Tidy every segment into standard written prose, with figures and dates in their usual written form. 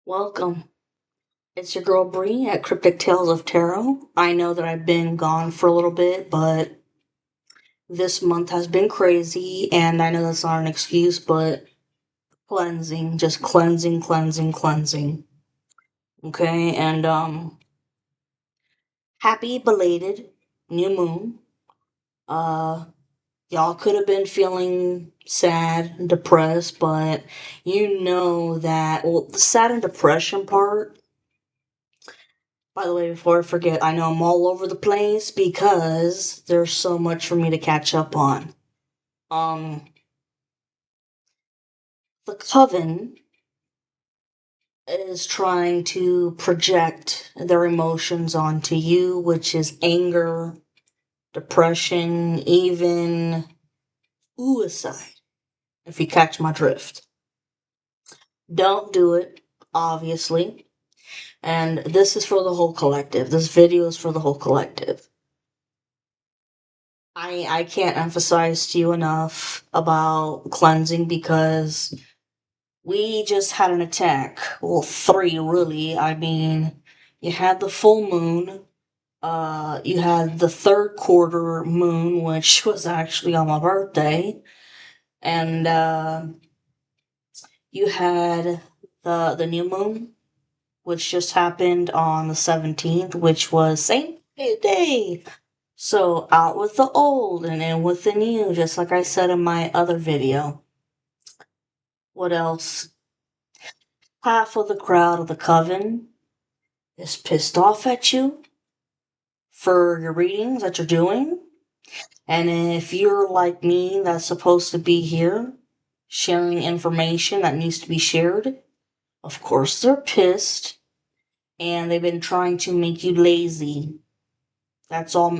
Welcome. It's your girl Bree at Cryptic Tales of Tarot. I know that I've been gone for a little bit, but this month has been crazy, and I know that's not an excuse, but cleansing, just cleansing, cleansing, cleansing. Okay, and happy belated new moon. Uh, y'all could have been feeling sad and depressed, but you know that, well, the sad and depression part. By the way, before I forget, I know I'm all over the place because there's so much for me to catch up on. Um, the Coven is trying to project their emotions onto you, which is anger, depression, even suicide, if you catch my drift. Don't do it, obviously. And this is for the whole collective. This video is for the whole collective. I can't emphasize to you enough about cleansing because we just had an attack. Well, three really. I mean, you had the full moon, you had the third quarter moon, which was actually on my birthday, and you had the new moon, which just happened on the 17th, which was Saint Day. So out with the old and in with the new, just like I said in my other video. What else? Half of the crowd of the Coven is pissed off at you for your readings that you're doing. And if you're like me, that's supposed to be here, sharing information that needs to be shared, of course they're pissed. And they've been trying to make you lazy. That's all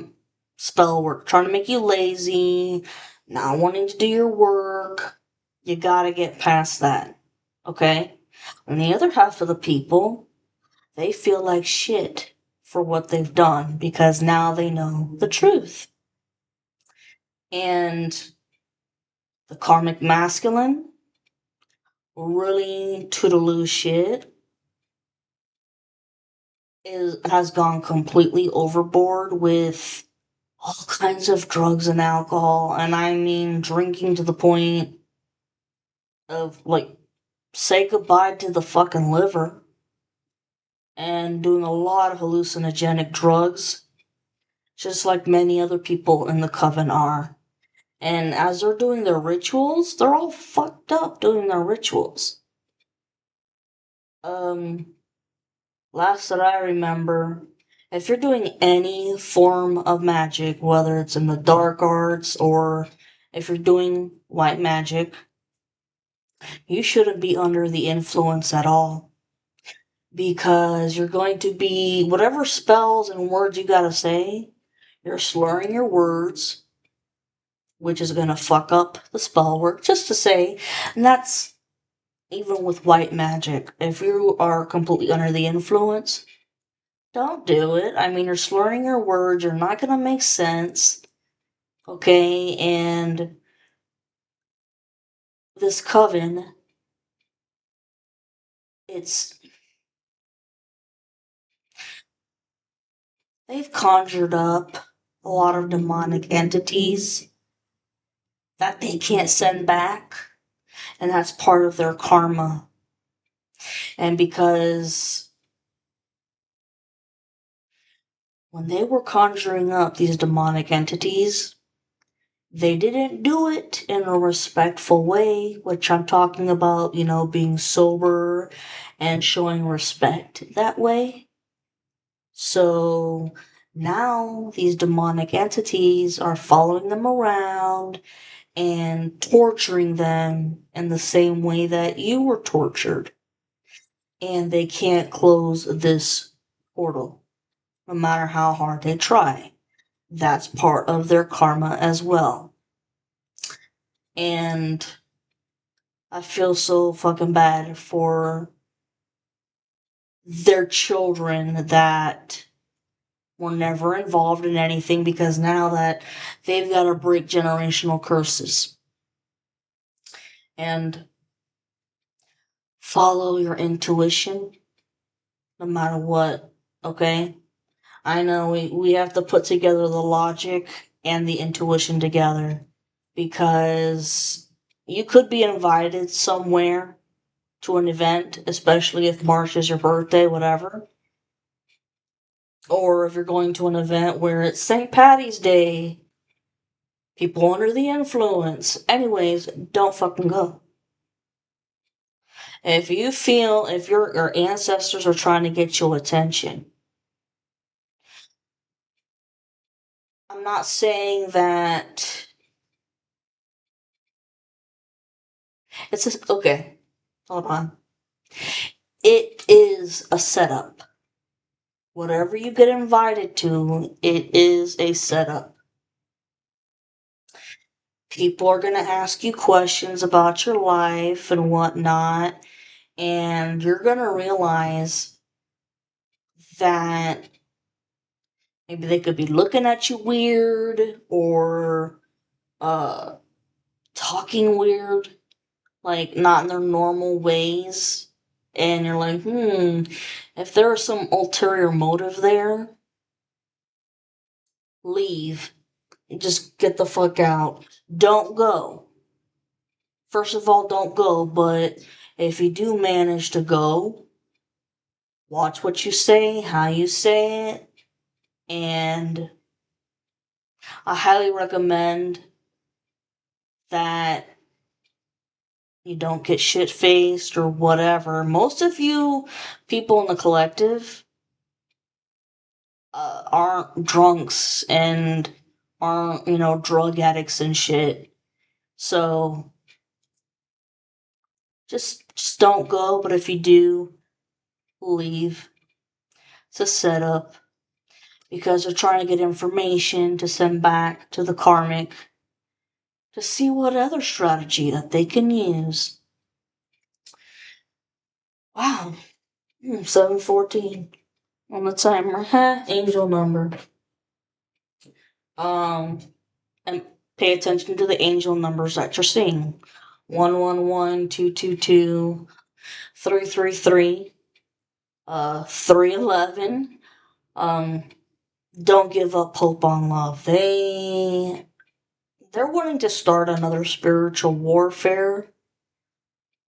spell work. Trying to make you lazy, not wanting to do your work. You gotta get past that. Okay? And the other half of the people, they feel like shit for what they've done because now they know the truth. And the karmic masculine, really toodaloo shit, has gone completely overboard with all kinds of drugs and alcohol, and I mean drinking to the point of, like, say goodbye to the fucking liver, and doing a lot of hallucinogenic drugs, just like many other people in the coven are. And as they're doing their rituals, they're all fucked up doing their rituals. Um, Last that I remember, if you're doing any form of magic, whether it's in the dark arts or if you're doing white magic, you shouldn't be under the influence at all. Because you're going to be, whatever spells and words you gotta say, you're slurring your words, which is gonna fuck up the spell work, just to say. And that's even with white magic. If you are completely under the influence, don't do it. I mean, you're slurring your words, you're not gonna make sense. Okay, and this coven, it's they've conjured up a lot of demonic entities that they can't send back, and that's part of their karma. And because when they were conjuring up these demonic entities, they didn't do it in a respectful way, which I'm talking about, being sober and showing respect that way. So now these demonic entities are following them around and torturing them in the same way that you were tortured. And they can't close this portal, no matter how hard they try. That's part of their karma as well. And I feel so fucking bad for their children that were never involved in anything because now that they've got to break generational curses. And Follow your intuition no matter what, okay? I know we have to put together the logic and the intuition together because you could be invited somewhere to an event, especially if March is your birthday, whatever. Or if you're going to an event where it's St. Patty's Day, people under the influence. Anyways, don't fucking go. If you feel if your ancestors are trying to get your attention, I'm not saying that it's just okay. Hold on. It is a setup. Whatever you get invited to, it is a setup. People are going to ask you questions about your life and whatnot, and you're going to realize that maybe they could be looking at you weird or uh, talking weird, like not in their normal ways. And you're like, if there's some ulterior motive there, leave. Just get the fuck out. Don't go. First of all, don't go, but if you do manage to go, watch what you say, how you say it, and I highly recommend that you don't get shit faced or whatever. Most of you people in the collective aren't drunks and aren't, drug addicts and shit. So just don't go, but if you do, leave. It's a setup because they're trying to get information to send back to the karmic to see what other strategy that they can use. Wow, 7:14 on the timer. Angel number. Um, and pay attention to the angel numbers that you're seeing. 111, 222, 333, 311. Um, don't give up hope on love. They're wanting to start another spiritual warfare.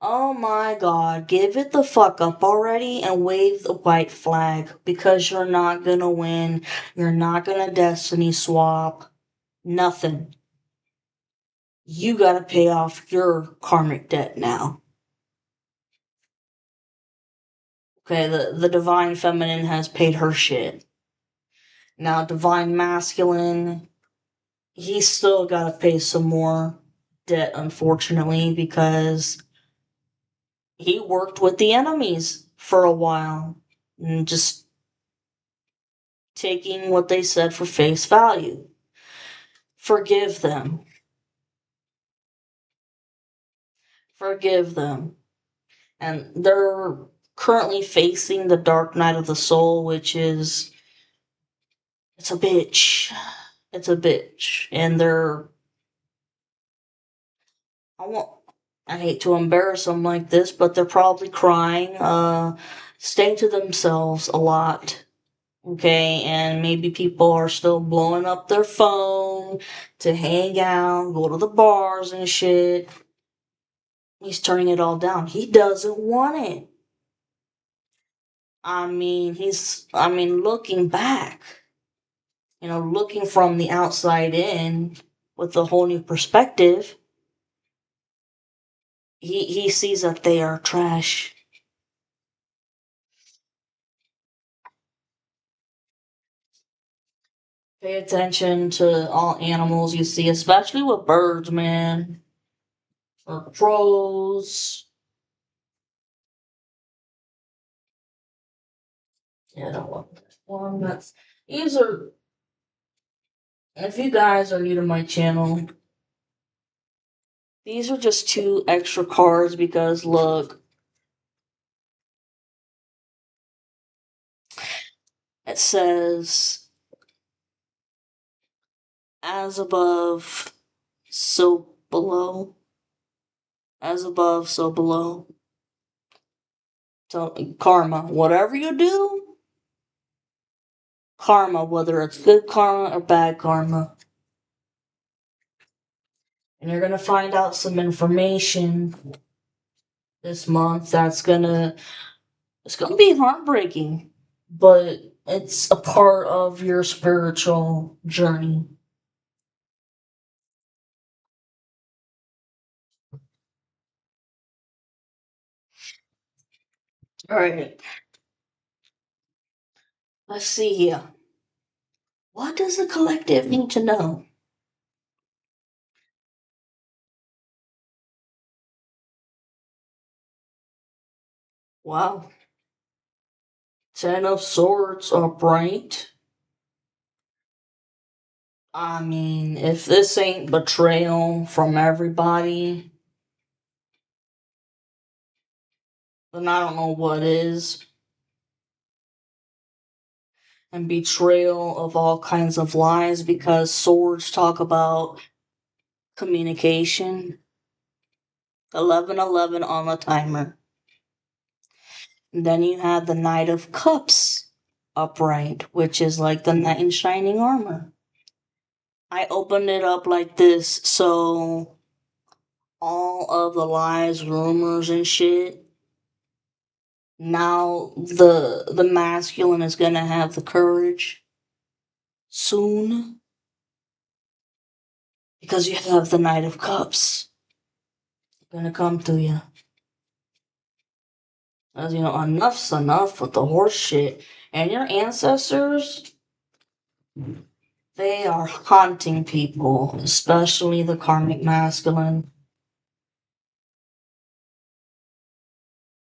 Oh my god, give it the fuck up already and wave the white flag because you're not gonna win. You're not gonna destiny swap. Nothing. You gotta pay off your karmic debt now. Okay, the divine feminine has paid her shit. Now, divine masculine, he's still gotta pay some more debt, unfortunately, because he worked with the enemies for a while and just taking what they said for face value. Forgive them. Forgive them. And they're currently facing the dark night of the soul, which is it's a bitch. It's a bitch. And I won't I hate to embarrass them like this, but they're probably crying, staying to themselves a lot. Okay, and maybe people are still blowing up their phone to hang out, go to the bars and shit. He's turning it all down. He doesn't want it. Looking back, looking from the outside in with a whole new perspective, he sees that they are trash. Pay attention to all animals you see, especially with birds, man. Or crows. Yeah, I don't want that one. These are, if you guys are new to my channel, these are just two extra cards because look, it says, as above, so below. As above, so below. So karma, whatever you do, karma, whether it's good karma or bad karma. And you're gonna find out some information this month it's gonna be heartbreaking, but it's a part of your spiritual journey. Alright, let's see here. What does the collective need to know? Wow. Ten of Swords upright. I mean, if this ain't betrayal from everybody, then I don't know what is. And betrayal of all kinds of lies because swords talk about communication. 1111 on the timer. And then you have the Knight of Cups upright, which is like the knight in shining armor. I opened it up like this so all of the lies, rumors, and shit. Now the masculine is gonna have the courage soon because you have the Knight of Cups gonna come to you. As you know, enough's enough with the horse shit. And your ancestors, they are haunting people, especially the karmic masculine,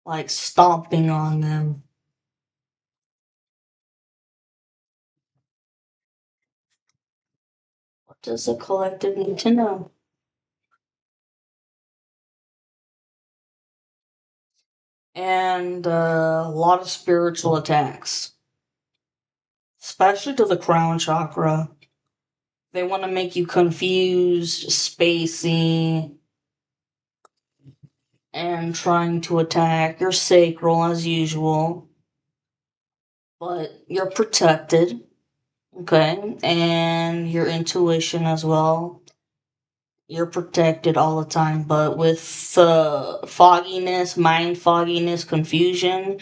like stomping on them. What does the collective need to know? And a lot of spiritual attacks, especially to the crown chakra. They want to make you confused, spacey, and trying to attack your sacral as usual. But you're protected, okay? And your intuition as well. You're protected all the time, but with fogginess, mind fogginess, confusion,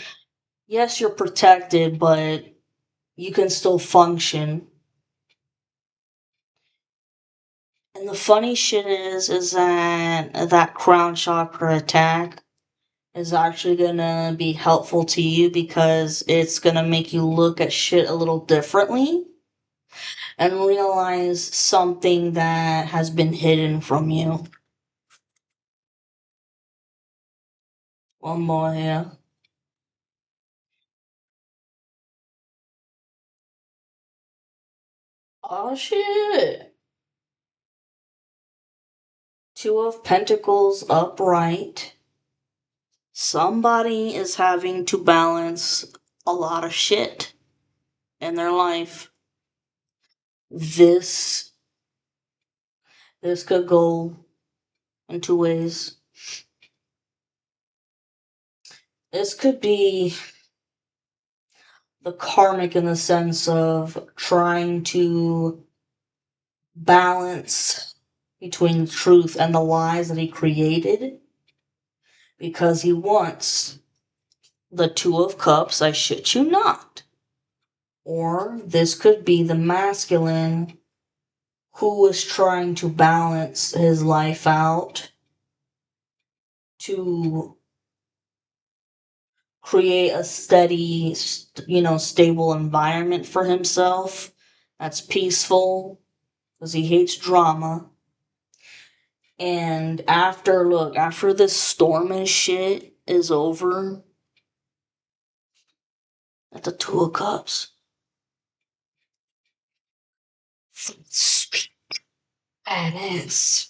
yes, you're protected, but you can still function. And the funny shit is that crown chakra attack is actually gonna be helpful to you because it's gonna make you look at shit a little differently and realize something that has been hidden from you. One more here. Oh shit. Two of Pentacles upright. Somebody is having to balance a lot of shit in their life. This this could go in two ways. This could be the karmic in the sense of trying to balance between the truth and the lies that he created because he wants the Two of Cups, I shit you not. Or this could be the masculine who is trying to balance his life out to create a steady, stable environment for himself that's peaceful because he hates drama. And after this storm and shit is over, at the Two of Cups, sweet badass.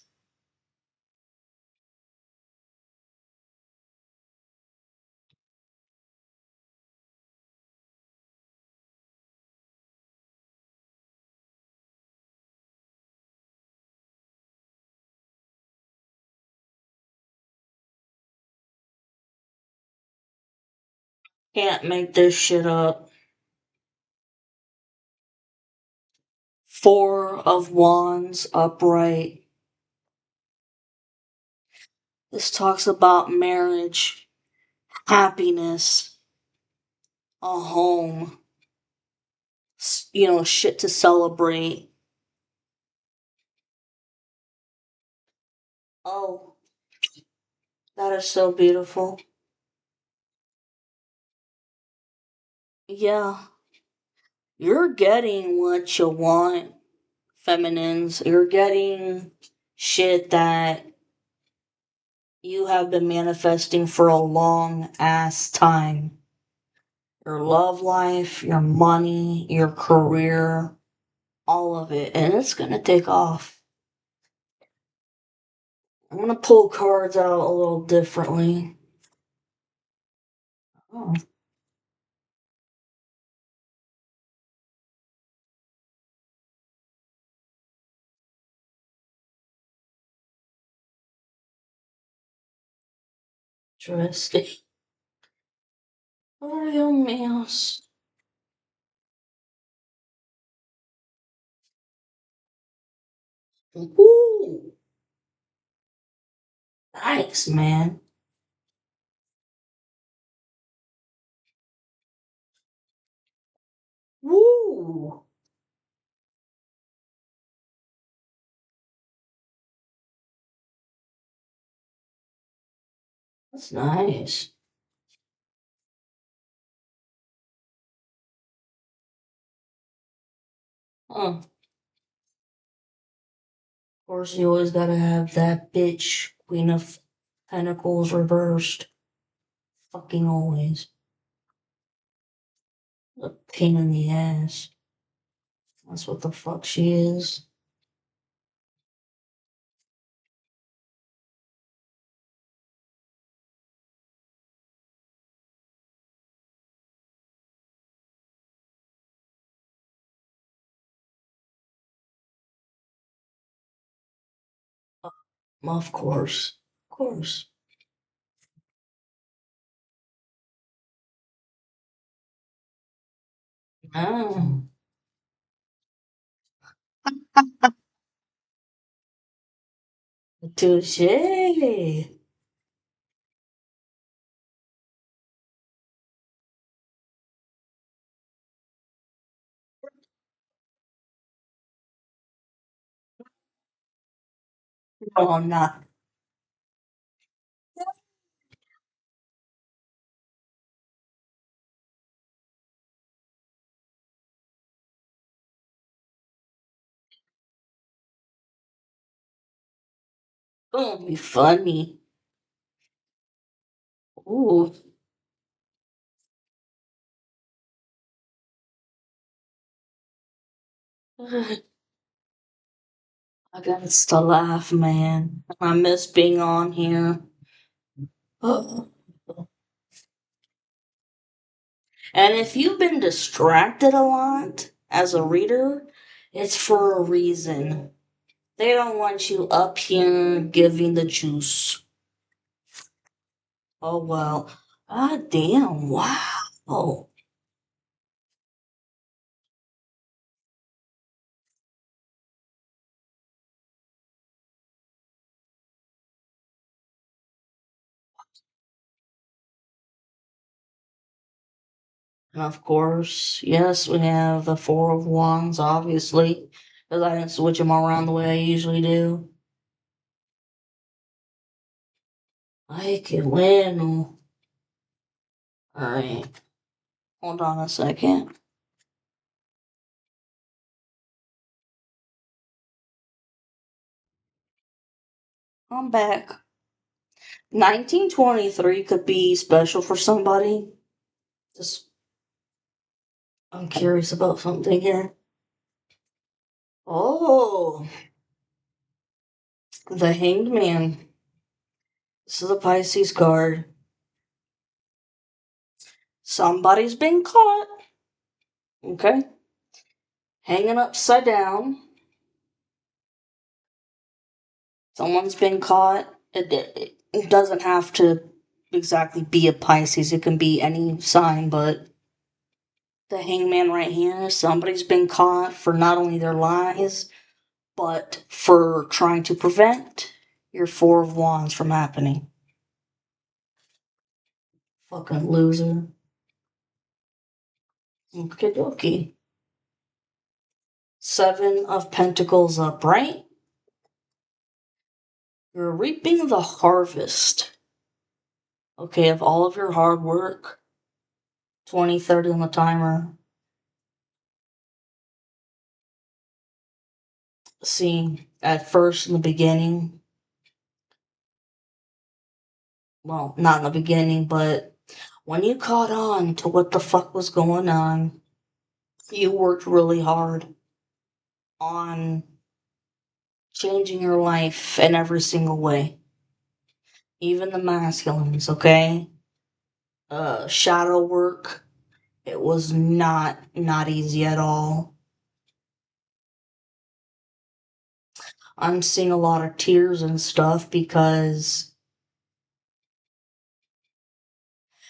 Can't make this shit up. Four of Wands upright. This talks about marriage, happiness, a home, shit to celebrate. Oh, that is so beautiful. Yeah, you're getting what you want, feminines. You're getting shit that you have been manifesting for a long ass time. Your love life, your money, your career, all of it. And it's gonna take off. I'm gonna pull cards out a little differently. Oh, interesting. Oh, mouse. Ooh, nice, man. Woo, that's nice. Huh. Of course, you always gotta have that bitch, Queen of Pentacles reversed. Fucking always. A pain in the ass. That's what the fuck she is. Of course. Of course. Ah. Touche. No, I'm not. Don't be funny. Ooh. I got to laugh, man. I miss being on here. And if you've been distracted a lot as a reader, it's for a reason. They don't want you up here giving the juice. Oh, well. Ah, damn. Wow. And of course, yes, we have the Four of Wands, obviously, because I didn't switch them around the way I usually do. Ay, qué bueno. Alright, hold on a second. I'm back. 1923 could be special for somebody. Just, I'm curious about something here. Oh, the Hanged Man. This is a Pisces card. Somebody's been caught. Okay. Hanging upside down. Someone's been caught. It doesn't have to. exactly be a Pisces. It can be any sign, but the hangman right here, somebody's been caught for not only their lies, but for trying to prevent your Four of Wands from happening. Fucking loser. Okie dokie. Seven of Pentacles upright. You're reaping the harvest, okay, of all of your hard work. 2030 on the timer. See, at first in the beginning, well, not in the beginning, but when you caught on to what the fuck was going on, you worked really hard on changing your life in every single way. Even the masculines, okay? Shadow work, it was not easy at all. I'm seeing a lot of tears and stuff because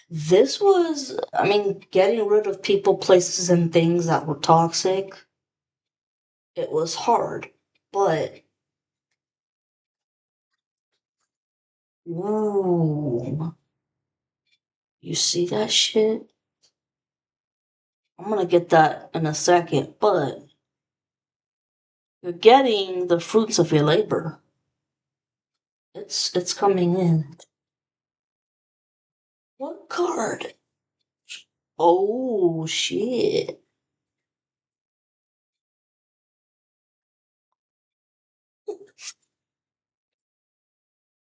this was, I mean, getting rid of people, places, and things that were toxic. It was hard, but ooh, you see that shit? I'm gonna get that in a second, but you're getting the fruits of your labor. It's coming in. What card? Oh shit.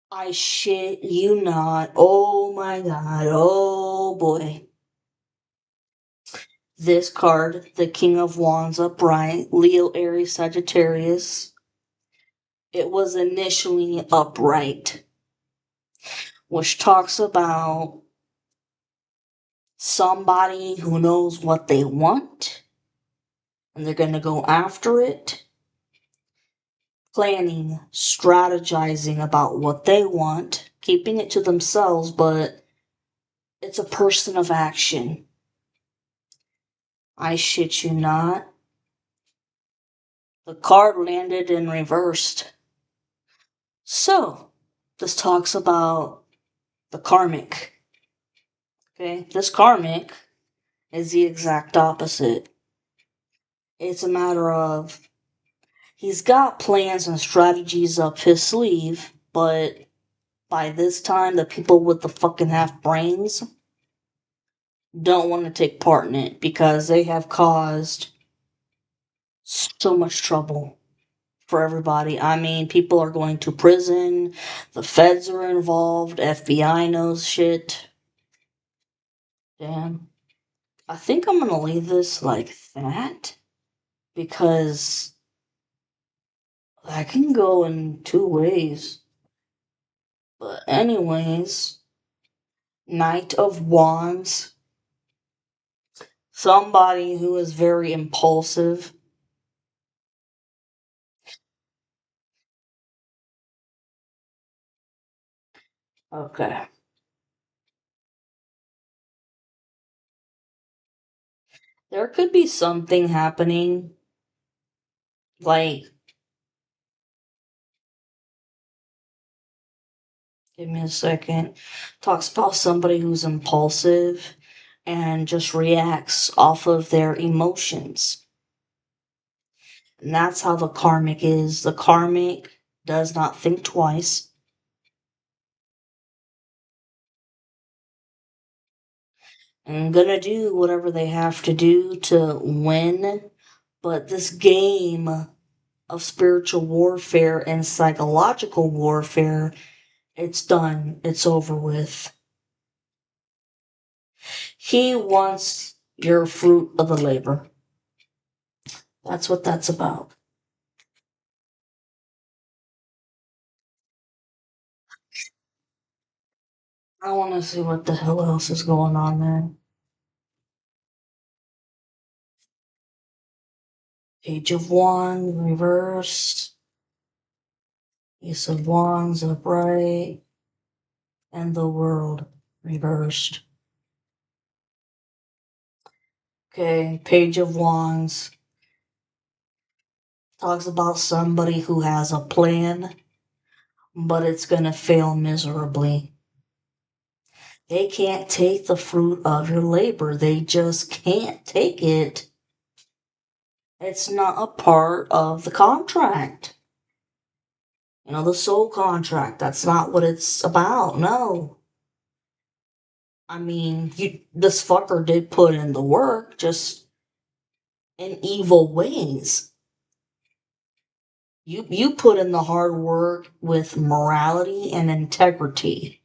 I shit you not. Oh my god. Oh boy. This card, the King of Wands upright, Leo, Aries, Sagittarius. It was initially upright, which talks about somebody who knows what they want and they're going to go after it, planning, strategizing about what they want, keeping it to themselves, but it's a person of action. I shit you not. The card landed in reversed. So, this talks about the karmic. Okay, this karmic is the exact opposite. It's a matter of he's got plans and strategies up his sleeve, but by this time, the people with the fucking half brains don't want to take part in it because they have caused so much trouble for everybody. I mean, people are going to prison, the feds are involved, FBI knows shit. Damn. I think I'm gonna leave this like that because that can go in two ways. But, anyways, Knight of Wands. Somebody who is very impulsive. Okay. There could be something happening, like, give me a second. Talks about somebody who's impulsive and just reacts off of their emotions. And that's how the karmic is. The karmic does not think twice. And gonna do whatever they have to do to win. But this game of spiritual warfare and psychological warfare, it's done. It's over with. He wants your fruit of the labor. That's what that's about. I want to see what the hell else is going on there. Page of Wands reversed. Ace of Wands upright. And the World. reversed. Okay, Page of Wands talks about somebody who has a plan, but it's gonna fail miserably. They can't take the fruit of your labor. They just can't take it. It's not a part of the contract. You know, the soul contract. That's not what it's about. No. I mean, this fucker did put in the work, just in evil ways. You put in the hard work with morality and integrity.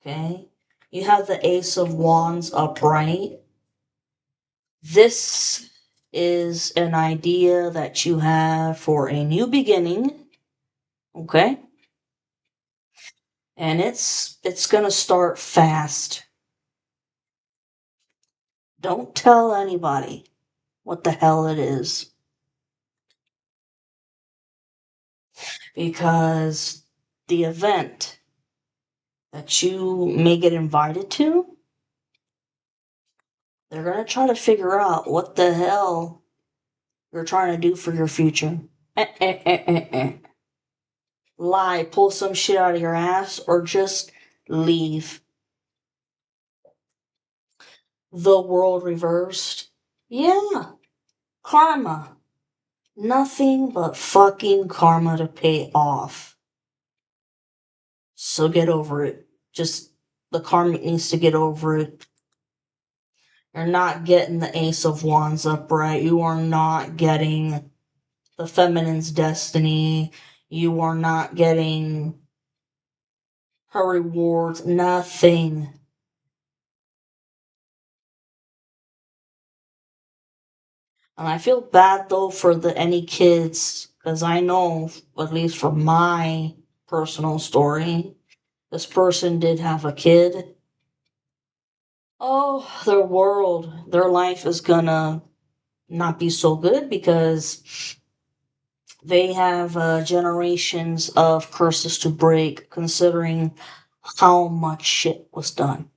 Okay? You have the Ace of Wands upright. This is an idea that you have for a new beginning. Okay? And it's gonna start fast. Don't tell anybody what the hell it is. Because the event that you may get invited to, they're going to try to figure out what the hell you're trying to do for your future. Lie, pull some shit out of your ass, or just leave. The world reversed. Yeah, karma. Nothing but fucking karma to pay off. So get over it. Just the karmic needs to get over it. You're not getting the Ace of Wands upright. You are not getting the feminine's destiny. You are not getting her rewards. Nothing. And I feel bad though for the any kids, because I know, at least from my personal story, this person did have a kid. Oh, their world, their life is gonna not be so good because they have generations of curses to break, considering how much shit was done.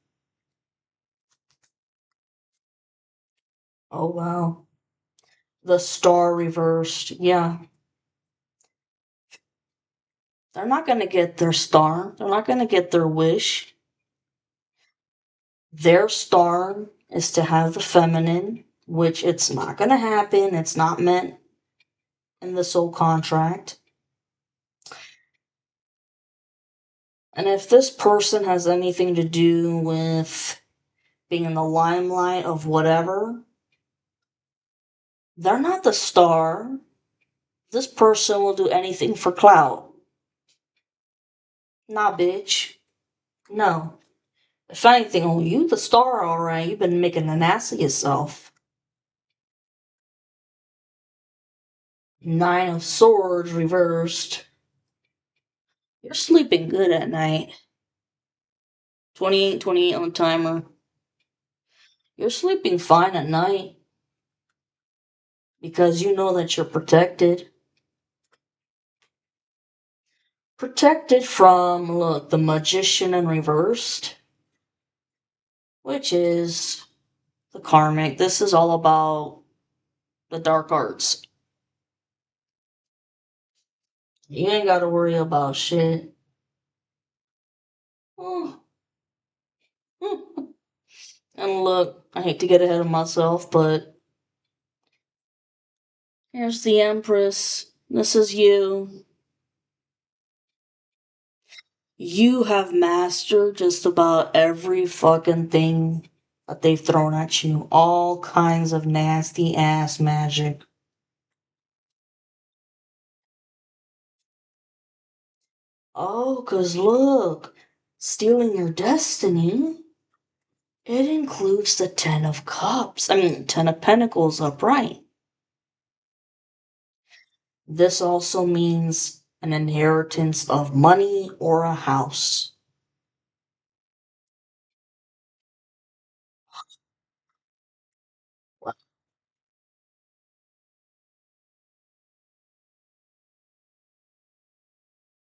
Oh, wow. The star reversed. Yeah. They're not going to get their star. They're not going to get their wish. Their star is to have the feminine, which it's not going to happen. It's not meant in the soul contract. And if this person has anything to do with being in the limelight of whatever, they're not the star. This person will do anything for clout. Nah, bitch. No. If anything, oh, you the star, alright. You've been making an ass of yourself. Nine of Swords reversed. You're sleeping good at night. 28, on the timer. You're sleeping fine at night. Because you know that you're protected. Protected from, look, the Magician in reversed. Which is the karmic. This is all about the dark arts. You ain't gotta worry about shit. Oh. And look, I hate to get ahead of myself, but here's the Empress. This is you. You have mastered just about every fucking thing that they've thrown at you. All kinds of nasty ass magic. Oh, 'cause look, stealing your destiny. It includes the Ten of Cups. I mean, Ten of Pentacles upright. This also means an inheritance of money or a house.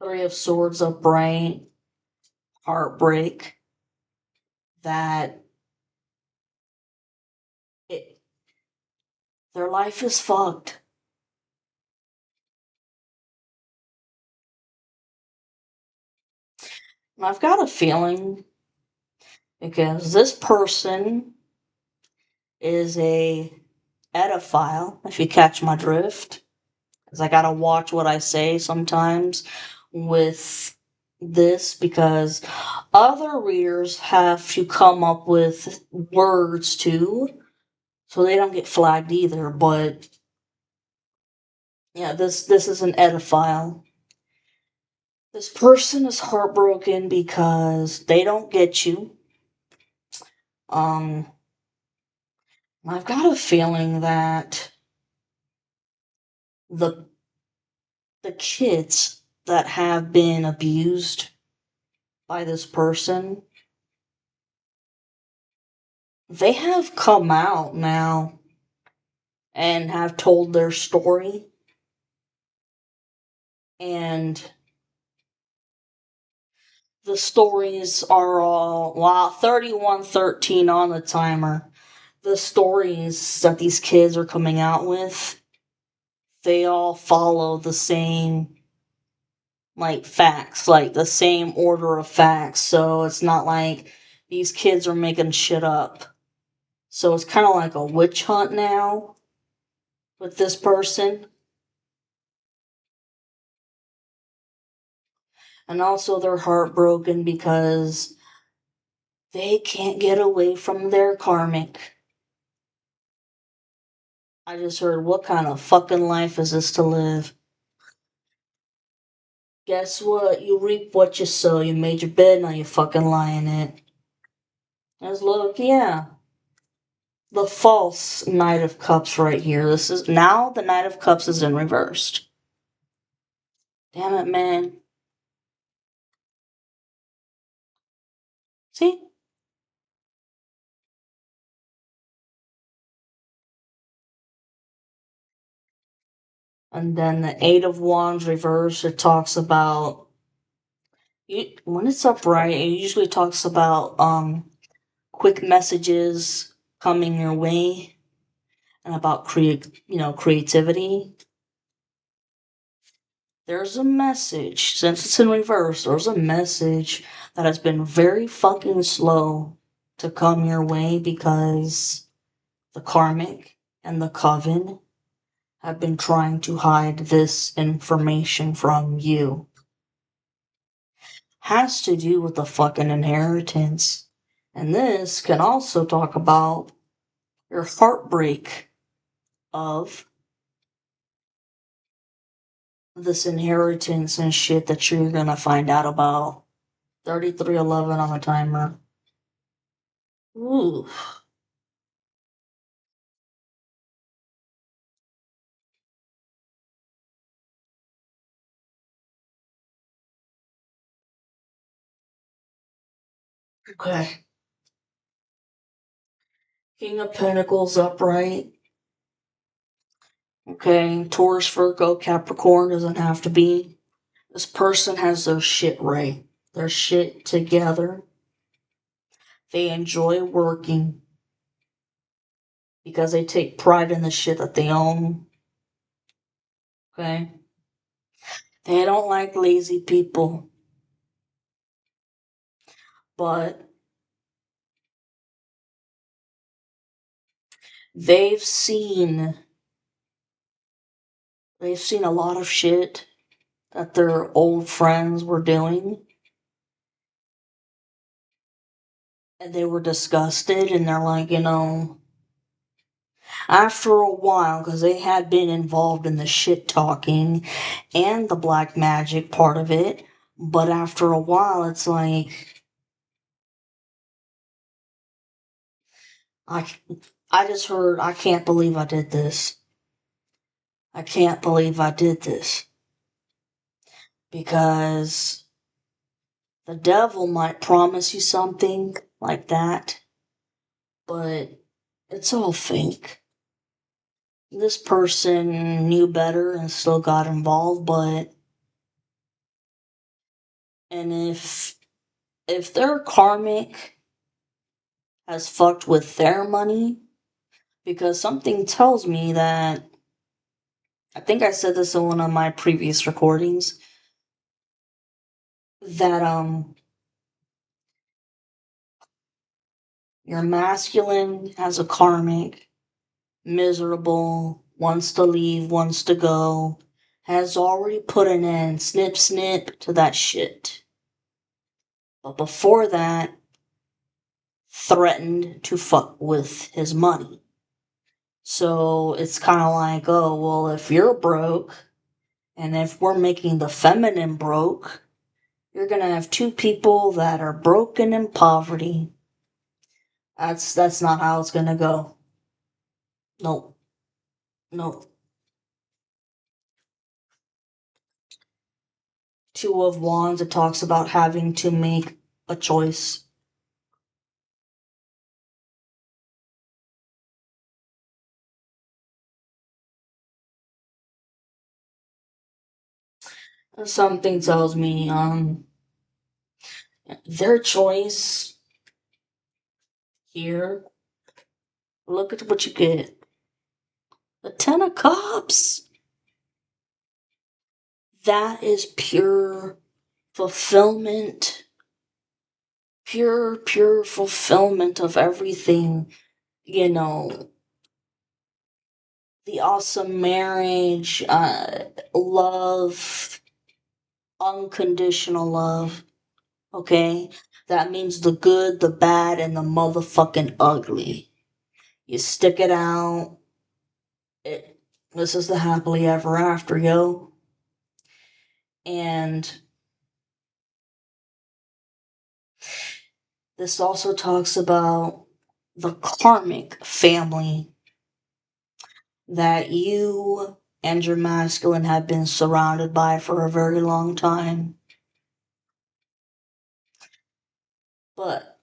Three of Swords upright. heartbreak that it, their life is fucked. And I've got a feeling because this person is a edophile, if you catch my drift. Because I gotta watch what I say sometimes with this because other readers have to come up with words too, so they don't get flagged either. But yeah, this is an edophile. This person is heartbroken because they don't get you. Um, I've got a feeling that the the kids that have been abused by this person, they have come out now and have told their story. And the stories are all, wow, 3113 on the timer. The stories that these kids are coming out with, they all follow the same, like, facts, like the same order of facts. So it's not like these kids are making shit up. So it's kind of like a witch hunt now with this person. And also, they're heartbroken because they can't get away from their karmic. I just heard, what kind of fucking life is this to live? Guess what? You reap what you sow. You made your bed, now you fucking lie in it. Let's look, yeah. The false Knight of Cups right here. This is now the Knight of Cups is in reversed. Damn it, man. See? And then the Eight of Wands reversed, it talks about, when it's upright, it usually talks about quick messages coming your way and about creativity. There's a message, since it's in reverse, there's a message that has been very fucking slow to come your way because the karmic and the coven have been trying to hide this information from you. Has to do with the fucking inheritance. And this can also talk about your heartbreak of this inheritance and shit that you're gonna find out about. 3311 on the timer. Ooh. Okay. King of Pentacles upright. Okay. Taurus, Virgo, Capricorn doesn't have to be. This person has their shit right. Their shit together. They enjoy working because they take pride in the shit that they own. Okay. They don't like lazy people. But they've seen they've seen a lot of shit that their old friends were doing, and they were disgusted, and they're like, after a while, because they had been involved in the shit talking and the black magic part of it, but after a while it's like, i I just heard, I can't believe I did this. I can't believe I did this. Because the devil might promise you something like that, but it's all fake. This person knew better and still got involved, but and if their karmic has fucked with their money, because something tells me that, I think I said this in one of my previous recordings, that your masculine has a karmic, miserable, wants to leave, wants to go, has already put an end, snip snip, to that shit. But before that, threatened to fuck with his money. So it's kind of like, oh, well, if you're broke, and if we're making the feminine broke, you're gonna have two people that are broken in poverty. That's not how it's gonna go. Nope. Nope. Two of Wands, it talks about having to make a choice. Something tells me, their choice here, look at what you get. The Ten of Cups. That is pure fulfillment. Pure fulfillment of everything. You know, the awesome marriage, love, unconditional love. Okay? That means the good, the bad, and the motherfucking ugly. You stick it out. This is the happily ever after, yo. And this also talks about the karmic family that you and your masculine have been surrounded by for a very long time. But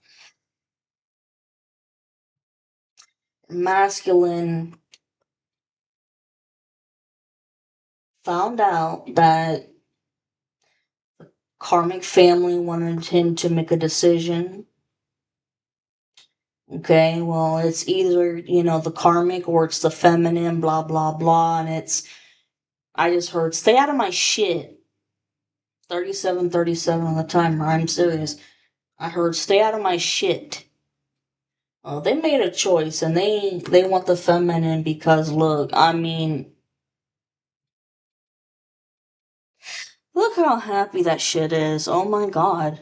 masculine found out that karmic family wanted him to make a decision. Okay, well, it's either, the karmic or it's the feminine, blah, blah, blah. And I just heard, stay out of my shit. 3737 on the timer. I'm serious. I heard, stay out of my shit. Well, they made a choice and they want the feminine because, look, I mean, look how happy that shit is. Oh my god.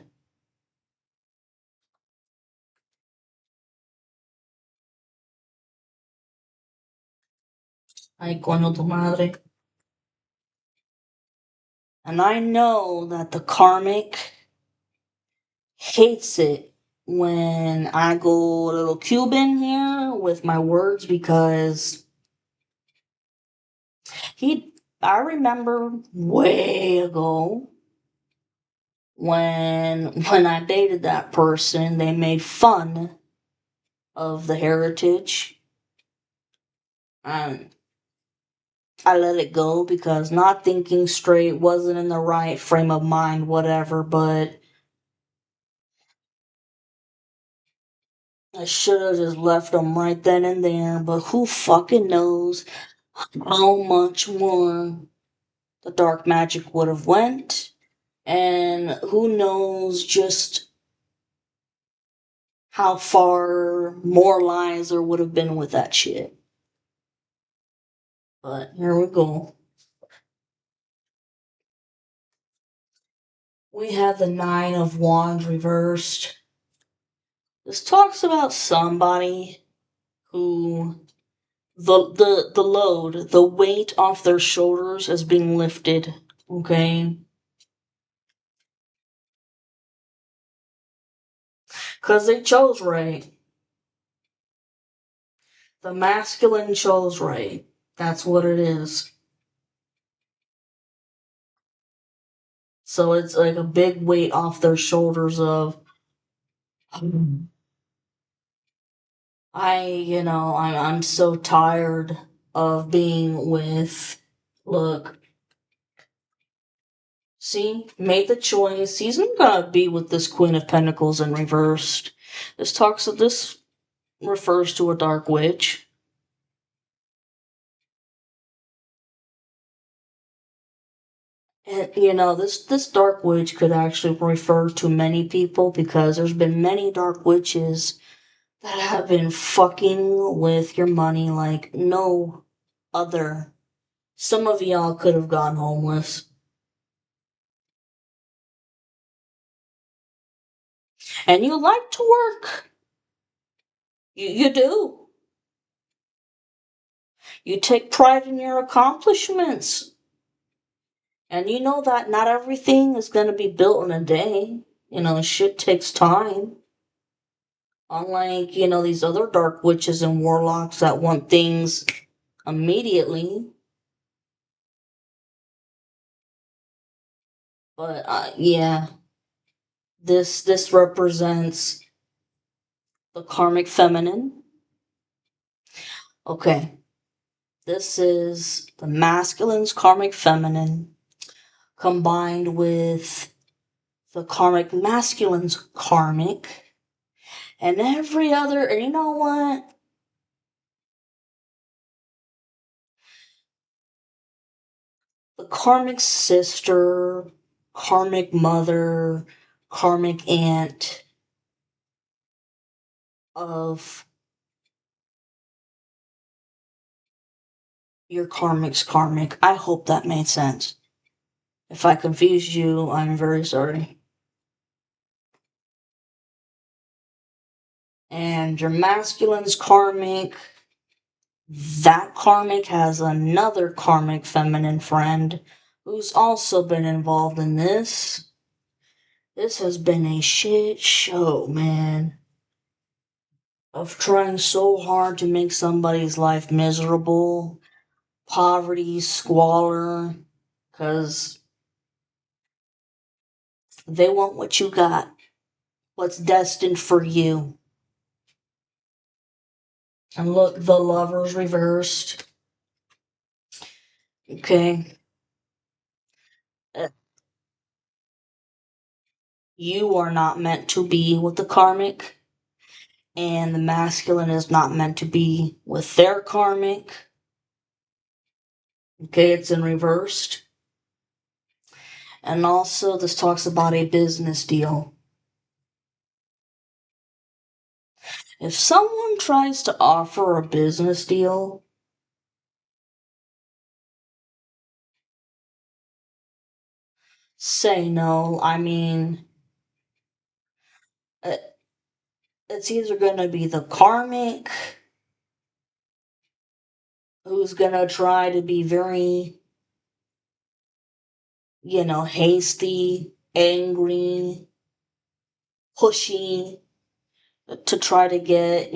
Ay, coño tu madre. And I know that the karmic hates it when I go a little Cuban here with my words because I remember way ago when I dated that person, they made fun of the heritage. And I let it go because not thinking straight, wasn't in the right frame of mind, whatever, but I should have just left them right then and there, but who fucking knows how much more the dark magic would have went, and who knows just how far more lies there would have been with that shit. But here we go. We have the Nine of Wands reversed. This talks about somebody who the load, the weight off their shoulders is being lifted. Okay? Because they chose right. The masculine chose right. That's what it is. So it's like a big weight off their shoulders of I'm so tired of being with, look, See, made the choice. He's not gonna be with this Queen of Pentacles in reversed. This refers to a dark witch. And this dark witch could actually refer to many people because there's been many dark witches that have been fucking with your money like no other. Some of y'all could have gone homeless. And you like to work. You do. You take pride in your accomplishments. And you know that not everything is going to be built in a day. Shit takes time. Unlike, these other dark witches and warlocks that want things immediately. But yeah, this represents the karmic feminine. Okay, this is the masculine's karmic feminine combined with the karmic masculine's karmic and every other. And you know what? The karmic sister, karmic mother, karmic aunt of your karmic's karmic. I hope that made sense. If I confused you, I'm very sorry. And your masculine's karmic, that karmic has another karmic feminine friend who's also been involved in this. This has been a shit show, man. Of trying so hard to make somebody's life miserable, poverty, squalor, because they want what you got, what's destined for you. And look, the lovers reversed. Okay. Uh, You are not meant to be with the karmic, and the masculine is not meant to be with their karmic. Okay, it's in reversed. And also, this talks about a business deal. If someone tries to offer a business deal, say no. I mean, uh, it's either going to be the karmic who's going to try to be very, hasty, angry, pushy to try to get,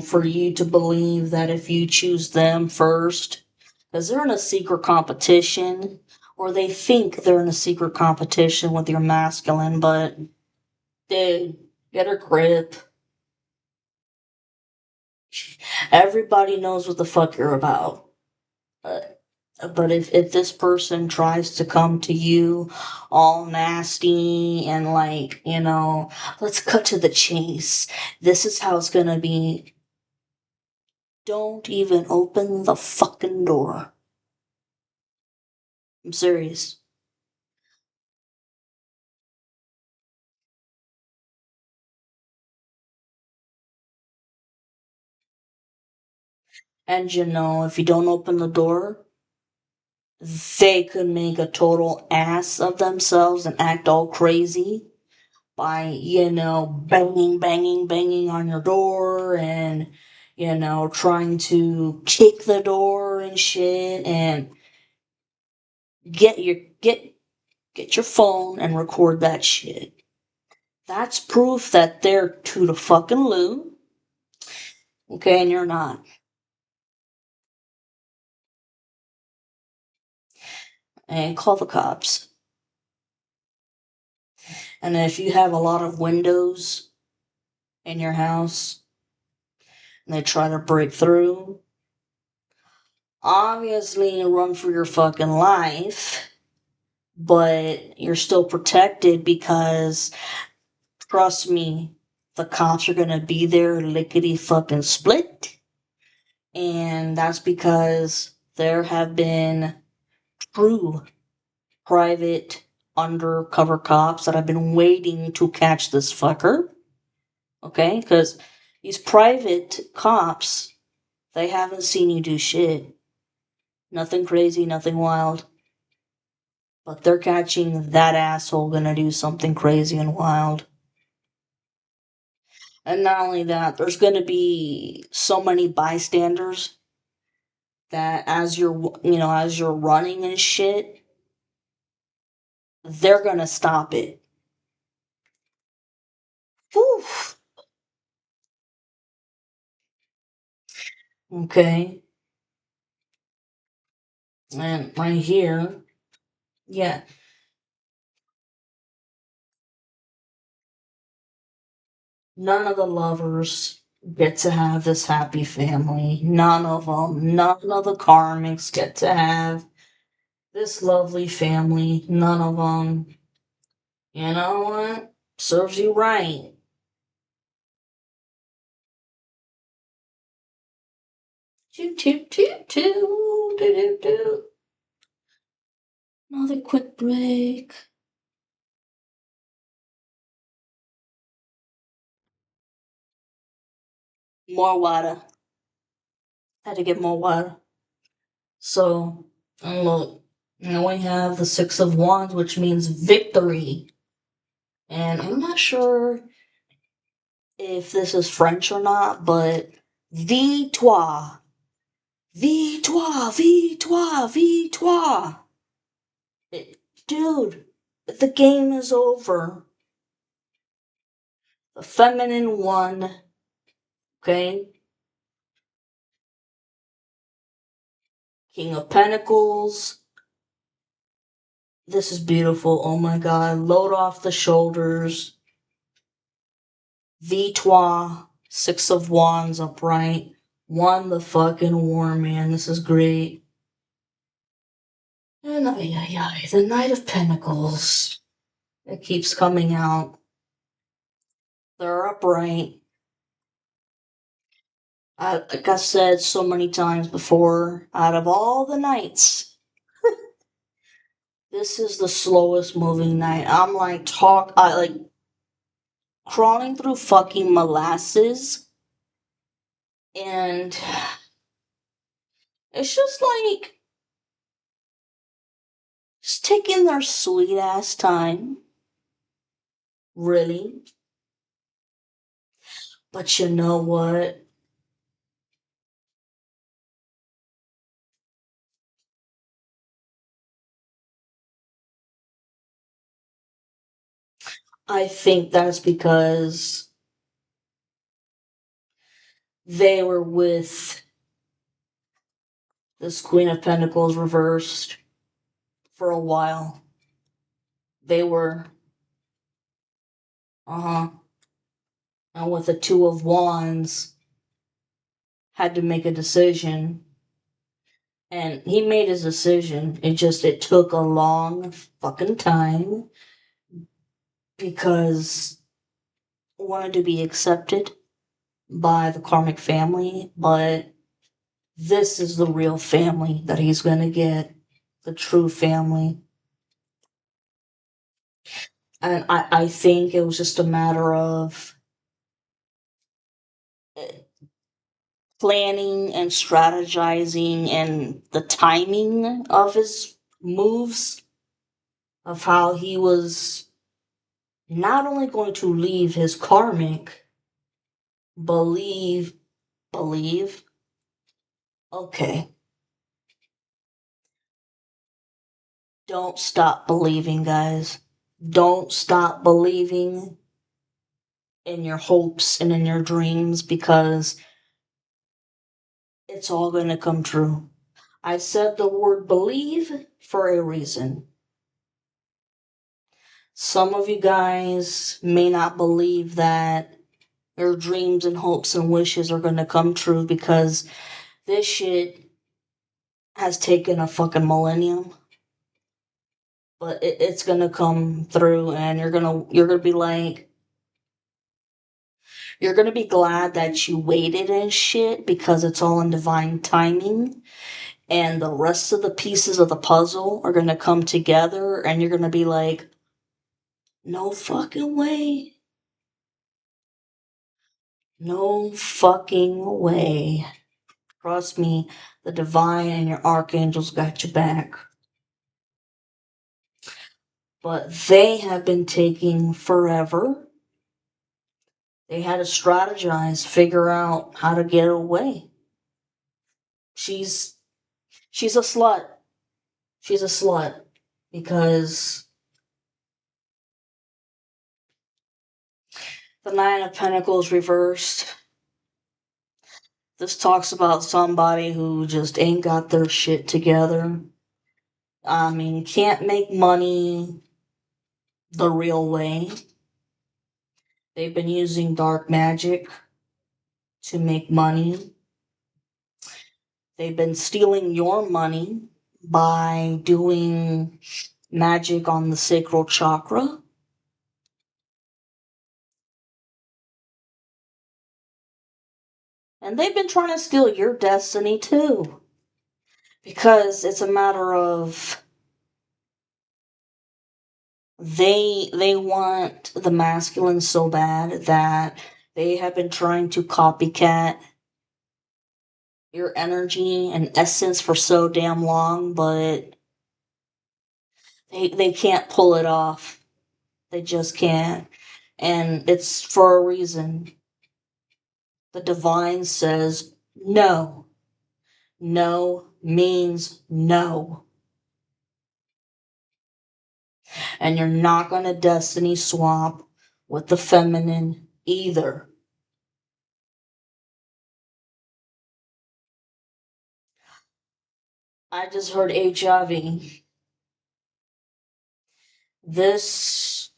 for you to believe that if you choose them first, because they're in a secret competition, or they think they're in a secret competition with your masculine, but dude, get a grip. Everybody knows what the fuck you're about. Uh, but if this person tries to come to you all nasty and like, let's cut to the chase. This is how it's gonna be. Don't even open the fucking door. I'm serious. And if you don't open the door, they could make a total ass of themselves and act all crazy by, banging, banging, banging on your door and, trying to kick the door and shit and get your get get your phone and record that shit. That's proof that they're to the fucking loo. Okay, and you're not. And call the cops. And if you have a lot of windows in your house and they try to break through, obviously run for your fucking life. but you're still protected because, trust me, the cops are gonna be there lickety fucking split. And that's because there have been true private undercover cops that have been waiting to catch this fucker. Okay? Because these private cops, they haven't seen you do shit. Nothing crazy, nothing wild. But they're catching that asshole gonna do something crazy and wild. And not only that, there's gonna be so many bystanders that as you're running and shit, they're gonna stop it. Whew. Okay. And right here, yeah, none of the lovers get to have this happy family. None of them. None of the karmics get to have this lovely family. None of them. You know what? Serves you right. Toot toot toot toot. Doo doo doo. Another quick break. More water. Had to get more water. So, and look, now we have the Six of Wands, which means victory. And I'm not sure if this is French or not, but victoire. Victoire, victoire, victoire. Dude, the game is over. The feminine won, okay? King of Pentacles. This is beautiful. Oh my god. Load off the shoulders. Victoire. Six of Wands upright. Won the fucking war, man. This is great. And the Knight of Pentacles. It keeps coming out. They're upright. Like I said so many times before, out of all the knights, this is the slowest moving knight. I'm like I like crawling through fucking molasses, and it's just like just taking their sweet ass time. Really. But you know what? I think that's because they were with this Queen of Pentacles reversed for a while. They were, uh-huh. And with the Two of Wands, had to make a decision. And he made his decision. It took a long fucking time because wanted to be accepted by the karmic family, but this is the real family that he's gonna get. The true family. And I think it was just a matter of planning and strategizing and the timing of his moves, of how he was not only going to leave his karmic, believe, believe, okay, don't stop believing, guys. Don't stop believing in your hopes and in your dreams because it's all going to come true. I said the word believe for a reason. Some of you guys may not believe that your dreams and hopes and wishes are going to come true because this shit has taken a fucking millennium. but it's gonna come through, and you're gonna be like, you're gonna be glad that you waited and shit because it's all in divine timing, and the rest of the pieces of the puzzle are gonna come together, and you're gonna be like, no fucking way. No fucking way. Trust me, the divine and your archangels got your back. But they have been taking forever. They had to strategize, figure out how to get away. She's she's a slut. She's a slut because the Nine of Pentacles reversed. This talks about somebody who just ain't got their shit together. I mean, can't make money the real way. They've been using dark magic to make money. They've been stealing your money by doing magic on the sacral chakra. And they've been trying to steal your destiny too. Because it's a matter of they want the masculine so bad that they have been trying to copycat your energy and essence for so damn long, but they can't pull it off. They just can't. And it's for a reason. The divine says no. No means no. And you're not going to destiny swap with the feminine either. I just heard HIV. This,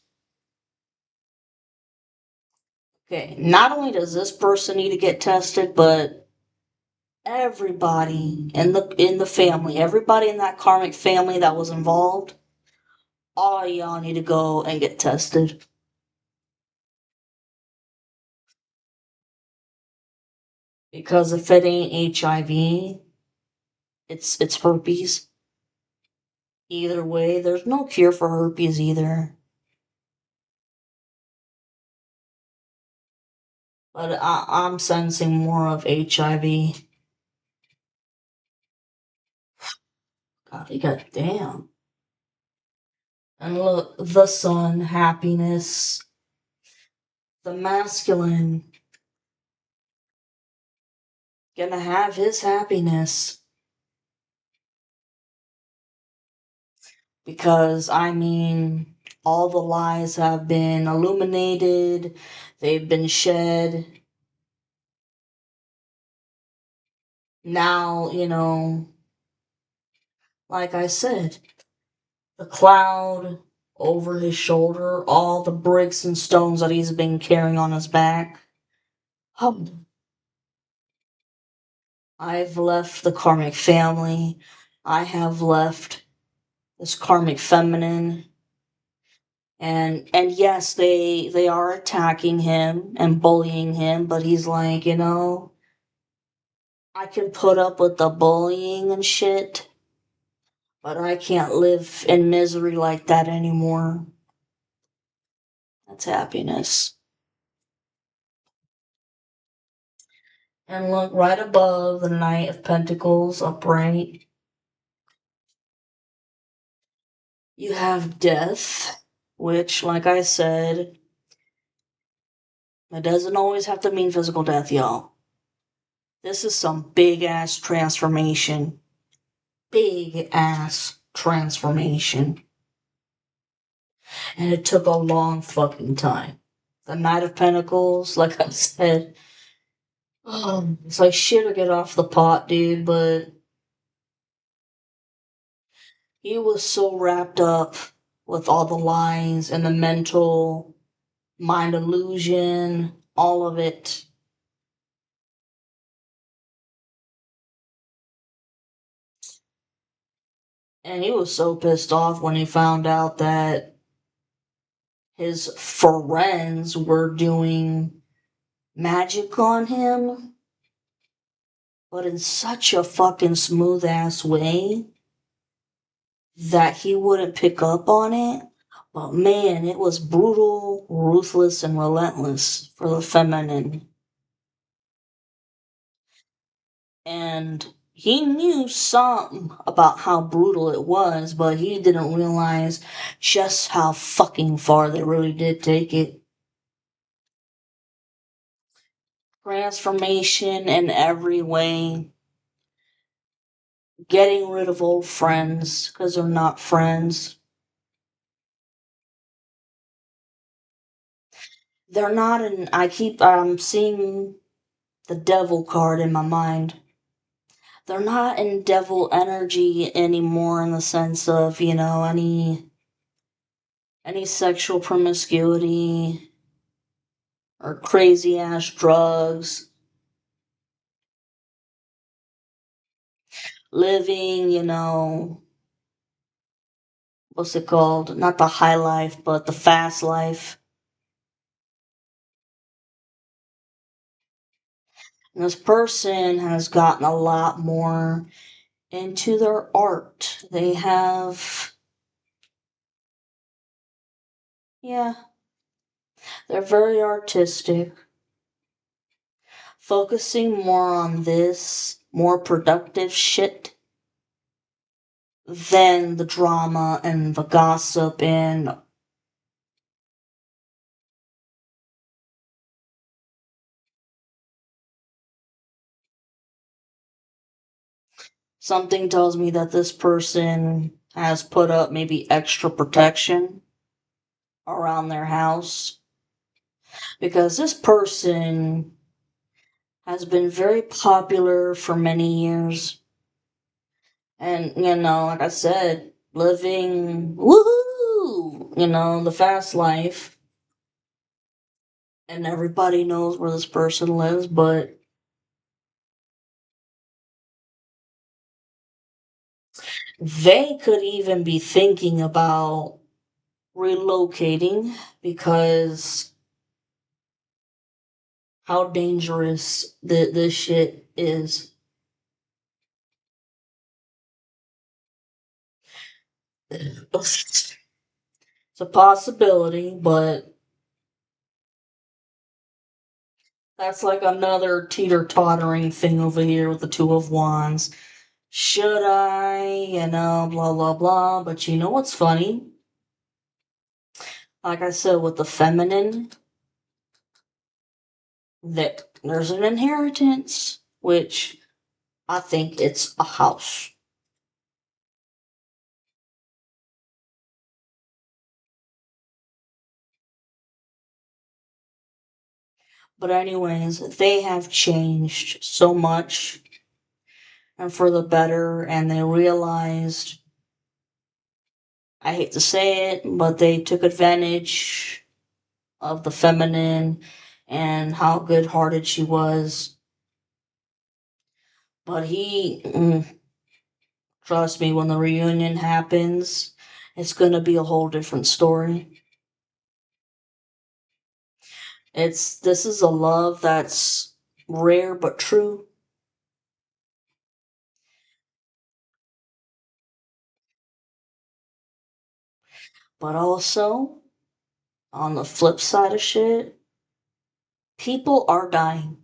okay, not only does this person need to get tested, but everybody in the family, everybody in that karmic family that was involved, all y'all need to go and get tested. Because if it ain't HIV, it's herpes. Either way, there's no cure for herpes either. But I'm sensing more of HIV. God damn. And look, the sun, happiness, the masculine, gonna have his happiness. Because, I mean, all the lies have been illuminated, they've been shed. Now, like I said, the cloud over his shoulder, all the bricks and stones that he's been carrying on his back. I've left the karmic family. I have left this karmic feminine. And yes, they are attacking him and bullying him, but he's like, I can put up with the bullying and shit, but I can't live in misery like that anymore. That's happiness. And look, right above the Knight of Pentacles, upright, you have death, which, like I said, it doesn't always have to mean physical death, y'all. This is some big ass transformation. Big ass transformation. And it took a long fucking time. The Knight of Pentacles, like I said, it's like shit to get off the pot, dude, but he was so wrapped up with all the lies and the mental mind illusion, all of it. And he was so pissed off when he found out that his friends were doing magic on him, but in such a fucking smooth ass way that he wouldn't pick up on it. But man, it was brutal, ruthless, and relentless for the feminine. And he knew something about how brutal it was, but he didn't realize just how fucking far they really did take it. Transformation in every way, getting rid of old friends because they're not friends. They're not in. I keep seeing the devil card in my mind. They're not in devil energy anymore in the sense of, any sexual promiscuity or crazy ass drugs, living, what's it called? Not the high life, but the fast life. And this person has gotten a lot more into their art. They have, yeah, they're very artistic, focusing more on this more productive shit than the drama and the gossip and something tells me that this person has put up maybe extra protection around their house because this person has been very popular for many years. And, like I said, living, woohoo, the fast life. And everybody knows where this person lives, but they could even be thinking about relocating because how dangerous this shit is. It's a possibility, but that's like another teeter-tottering thing over here with the Two of Wands. Should I, blah, blah, blah. But you know what's funny? Like I said, with the feminine, that there's an inheritance, which I think it's a house. But anyways, they have changed so much and for the better, and they realized, I hate to say it, but they took advantage of the feminine and how good hearted she was. But trust me, when the reunion happens, it's gonna be a whole different story. This is a love that's rare but true, but also on the flip side of shit, people are dying.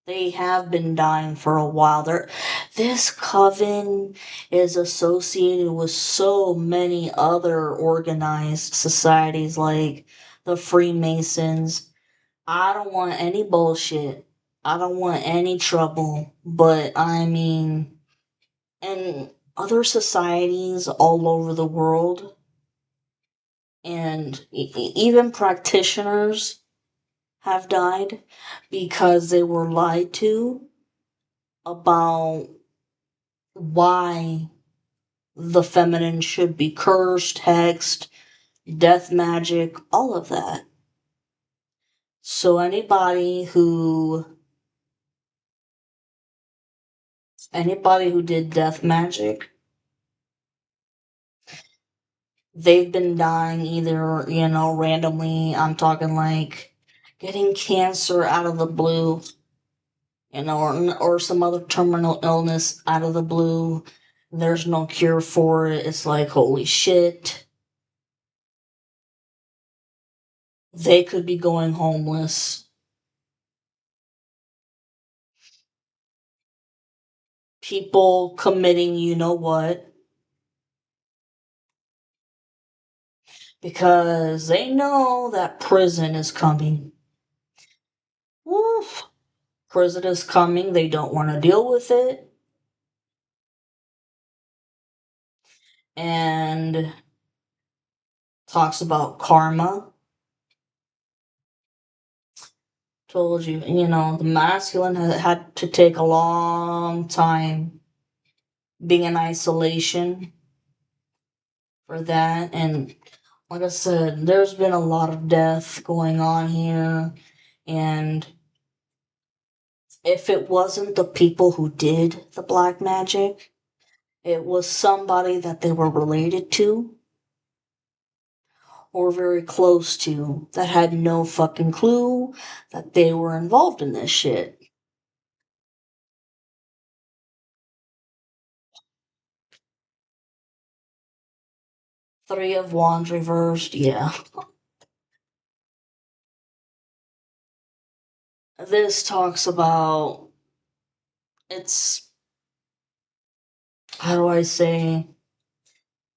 They have been dying for a while. This coven is associated with so many other organized societies like the Freemasons. I don't want any bullshit. I don't want any trouble. But I mean, and other societies all over the world, and even practitioners have died because they were lied to about why the feminine should be cursed, hexed, death magic, all of that. So anybody who did death magic, they've been dying either, randomly. I'm talking like getting cancer out of the blue, or some other terminal illness out of the blue. There's no cure for it. It's like, holy shit. They could be going homeless. People committing, you know what? Because they know that prison is coming. Woof. Prison is coming. They don't want to deal with it. And talks about karma. Told you, the masculine has had to take a long time being in isolation for that. And like I said, there's been a lot of death going on here. And if it wasn't the people who did the black magic, it was somebody that they were related to or very close to that had no fucking clue that they were involved in this shit. Three of Wands reversed, yeah. This talks about, it's, how do I say,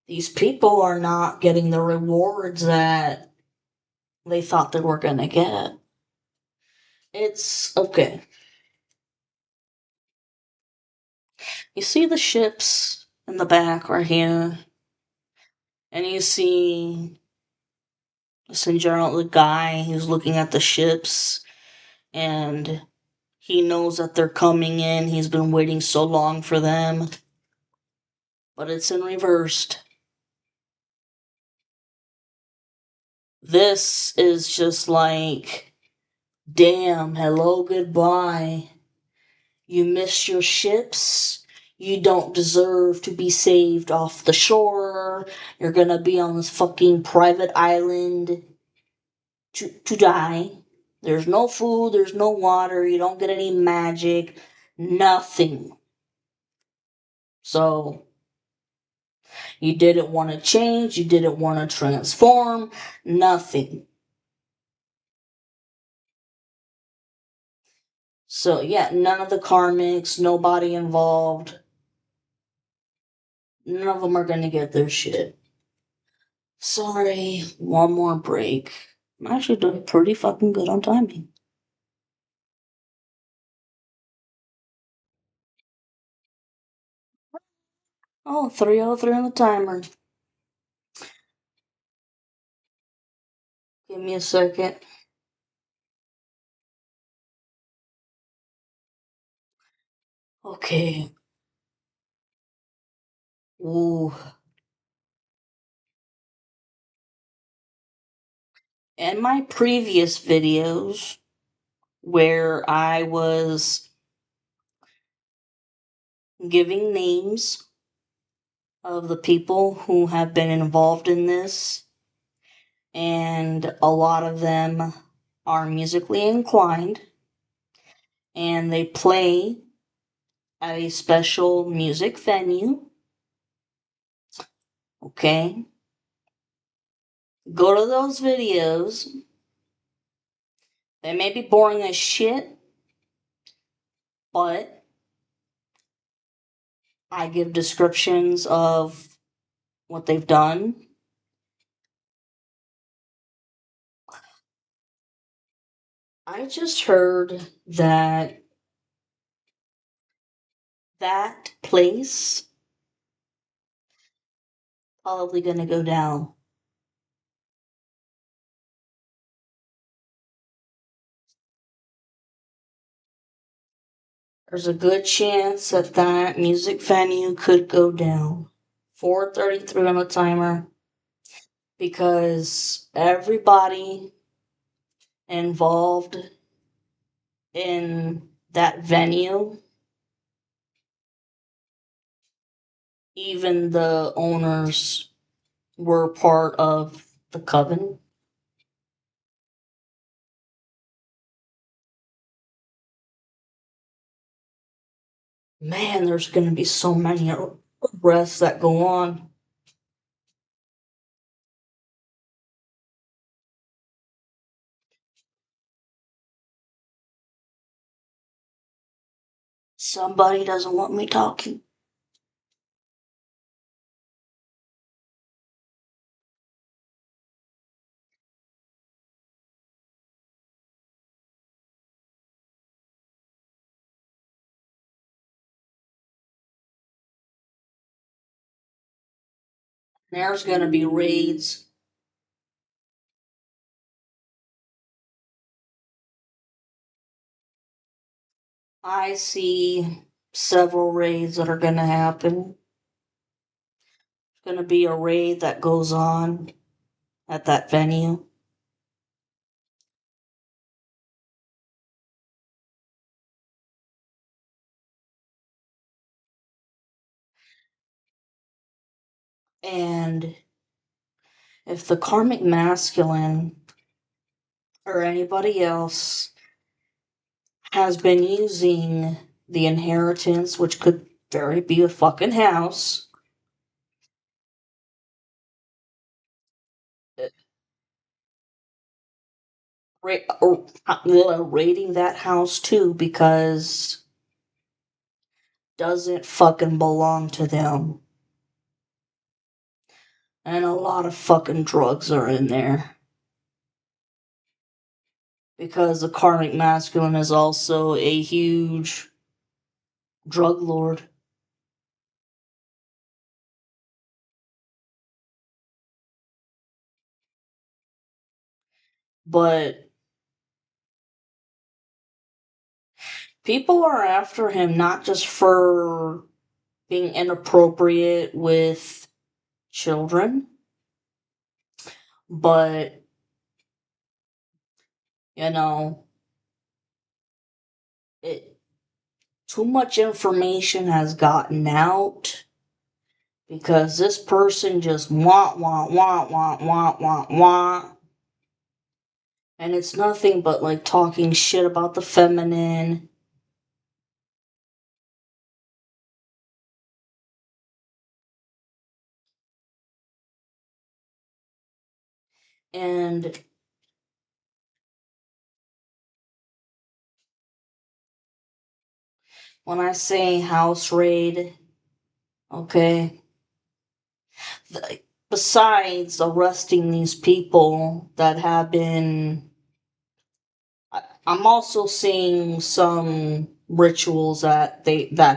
these people are not getting the rewards that they thought they were gonna get. It's okay. You see the ships in the back right here, and you see, just in general, the guy who's looking at the ships, and he knows that they're coming in. He's been waiting so long for them, but it's in reversed. This is just like, damn, hello, goodbye. You missed your ships. You don't deserve to be saved off the shore. You're gonna be on this fucking private island to die. There's no food, there's no water, you don't get any magic, nothing. So, you didn't want to change, you didn't want to transform, nothing. So, yeah, none of the karmics, nobody involved, none of them are gonna get their shit. Sorry, one more break. I'm actually doing pretty fucking good on timing. Oh, 303 on the timer. Give me a second. Okay. Ooh. In my previous videos, where I was giving names of the people who have been involved in this, and a lot of them are musically inclined, and they play at a special music venue. Okay? Go to those videos. They may be boring as shit, but I give descriptions of what they've done. I just heard that that place probably gonna go down. There's a good chance that that music venue could go down. 4:33 on the timer because everybody involved in that venue, even the owners, were part of the Coven. Man, there's going to be so many arrests that go on. Somebody doesn't want me talking. There's going to be raids. I see several raids that are going to happen. There's going to be a raid that goes on at that venue. And if the karmic masculine or anybody else has been using the inheritance, which could very be a fucking house, raiding that house too because doesn't fucking belong to them. And a lot of fucking drugs are in there. Because the karmic masculine is also a huge drug lord. But people are after him not just for being inappropriate with children, but, you know, it, too much information has gotten out because this person just want. And it's nothing but like talking shit about the feminine. And when I say house raid, okay, besides arresting these people that have been, I'm also seeing some rituals that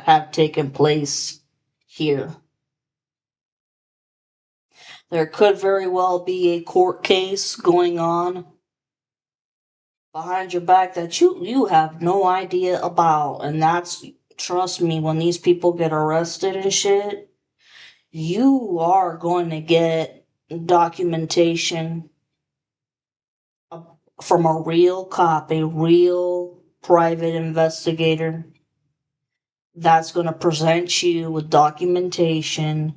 have taken place here. There could very well be a court case going on behind your back that you have no idea about, and that's, trust me, when these people get arrested and shit, you are going to get documentation from a real cop, a real private investigator that's going to present you with documentation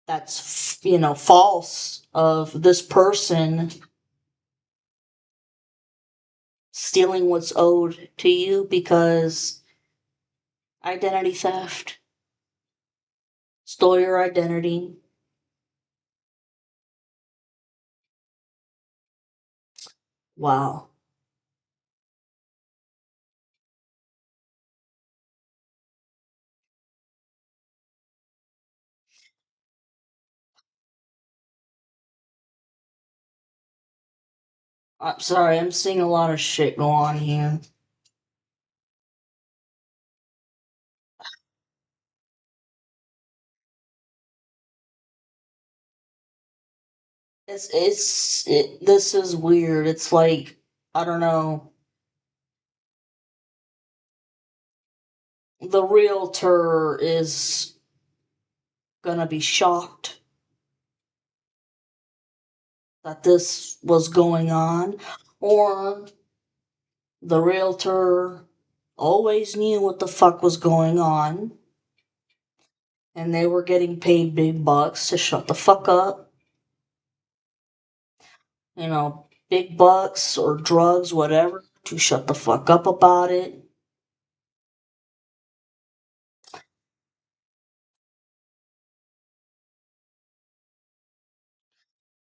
that's, false of this person stealing what's owed to you because identity theft, stole your identity. Wow. I'm sorry, I'm seeing a lot of shit go on here. This is weird. It's like, I don't know. The realtor is gonna be shocked that this was going on, or the realtor always knew what the fuck was going on and they were getting paid big bucks to shut the fuck up. Big bucks or drugs, whatever, to shut the fuck up about it.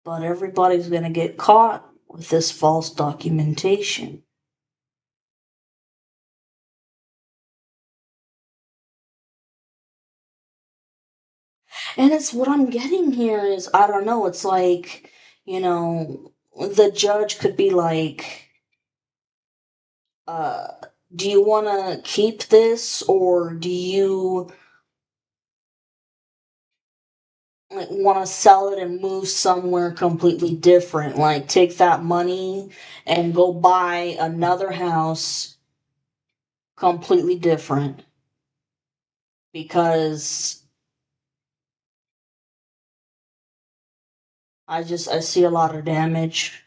But everybody's gonna get caught with this false documentation. And it's what I'm getting here is, I don't know, it's like, the judge could be like, uh, do you want to keep this, or do you like want to sell it and move somewhere completely different? Like take that money and go buy another house completely different, because I see a lot of damage.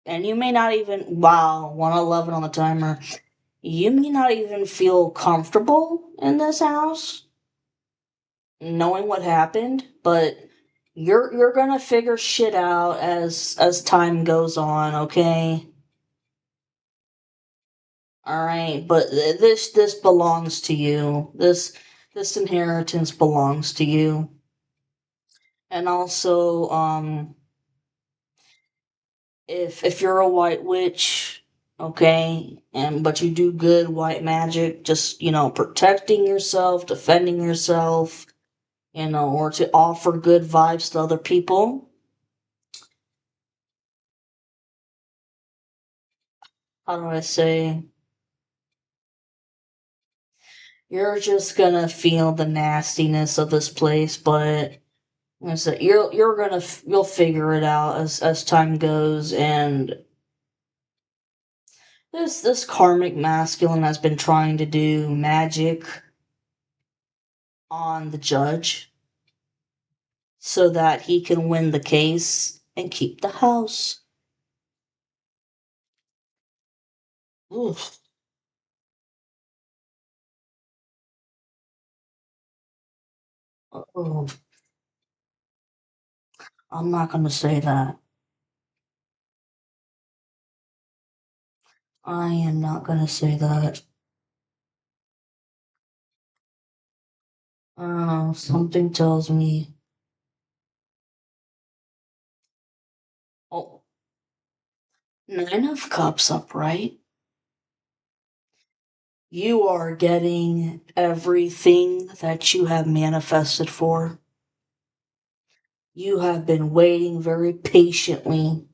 And you may not even, wow, 111 on the timer. You may not even feel comfortable in this house knowing what happened, but you're gonna figure shit out as time goes on, okay? All right, but this belongs to you. This inheritance belongs to you. And also, if you're a white witch, okay, and but you do good white magic, just protecting yourself, defending yourself, or to offer good vibes to other people. How do I say? You're just gonna feel the nastiness of this place, but like I said, you'll figure it out as time goes, and this karmic masculine has been trying to do magic on the judge so that he can win the case and keep the house. Oof. Oh, I'm not gonna say that. I am not gonna say that. Something tells me. Oh, Nine of Cups upright. You are getting everything that you have manifested for. You have been waiting very patiently,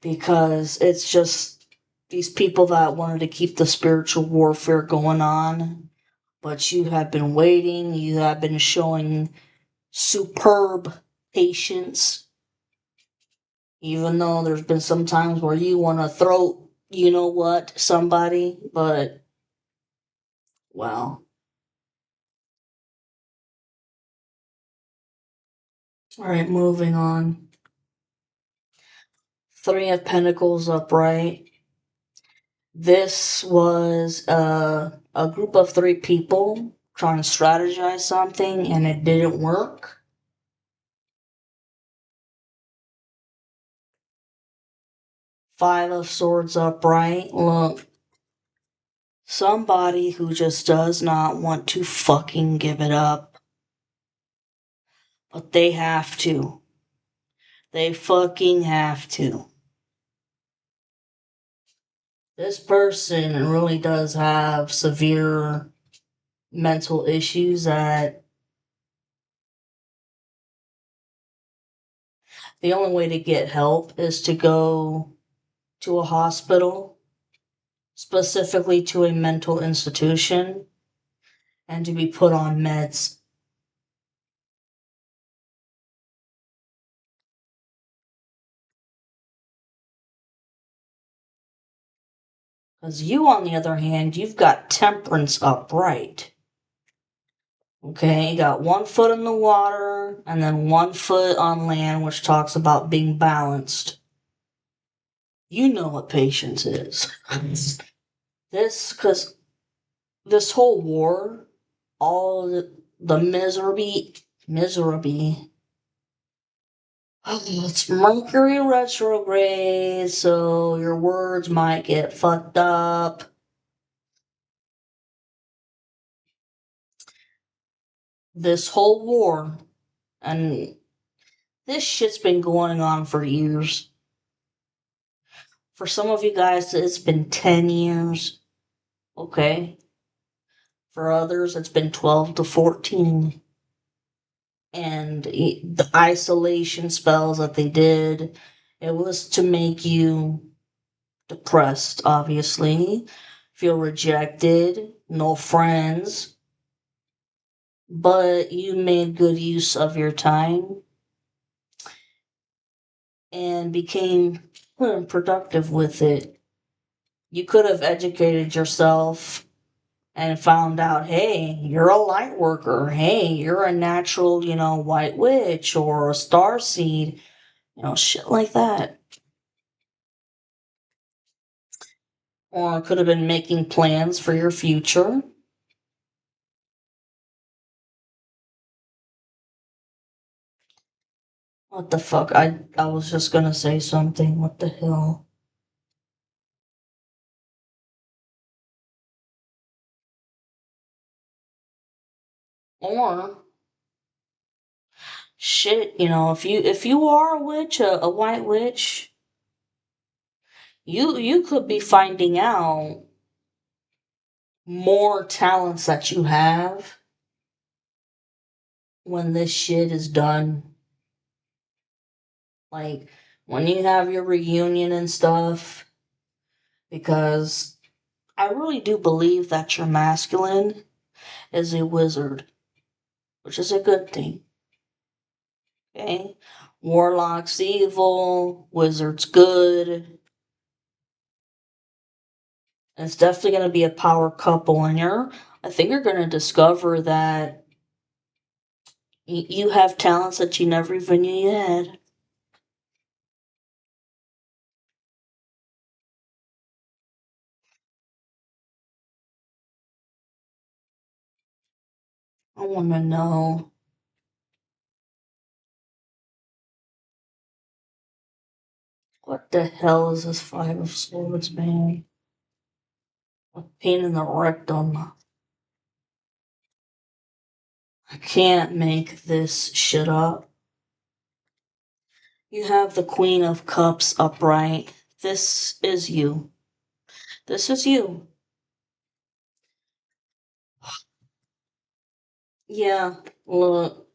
because it's just these people that wanted to keep the spiritual warfare going on. But you have been waiting, you have been showing superb patience, even though there's been some times where you want to throw, somebody, but, well. Alright, moving on. Three of Pentacles upright. This was a group of three people trying to strategize something, and it didn't work. Five of Swords upright. Look, somebody who just does not want to fucking give it up. But they have to. They fucking have to. This person really does have severe mental issues that the only way to get help is to go to a hospital, specifically to a mental institution, and to be put on meds. Because you, on the other hand, you've got Temperance upright. Okay, you got 1 foot in the water and then 1 foot on land, which talks about being balanced. You know what patience is. Because this whole war, all the misery. It's Mercury retrograde, so your words might get fucked up. This whole war, and this shit's been going on for years. For some of you guys, it's been 10 years. Okay. For others, it's been 12 to 14. And the isolation spells that they did, it was to make you depressed, obviously, feel rejected, no friends, but you made good use of your time and became productive with it. You could have educated yourself and found out, hey, you're a light worker. Hey, you're a natural, white witch or a star seed, shit like that. Or could have been making plans for your future. What the fuck? I was just gonna say something. What the hell? Or shit, if you are a witch, a white witch, you could be finding out more talents that you have when this shit is done. Like when you have your reunion and stuff, because I really do believe that your masculine is a wizard, which is a good thing. Okay? Warlock's evil, wizard's good. It's definitely going to be a power couple, and I think you're going to discover that you have talents that you never even knew you had. I want to know what the hell is this Five of Swords, man? A pain in the rectum. I can't make this shit up. You have the Queen of Cups upright. This is you. This is you. Yeah, look.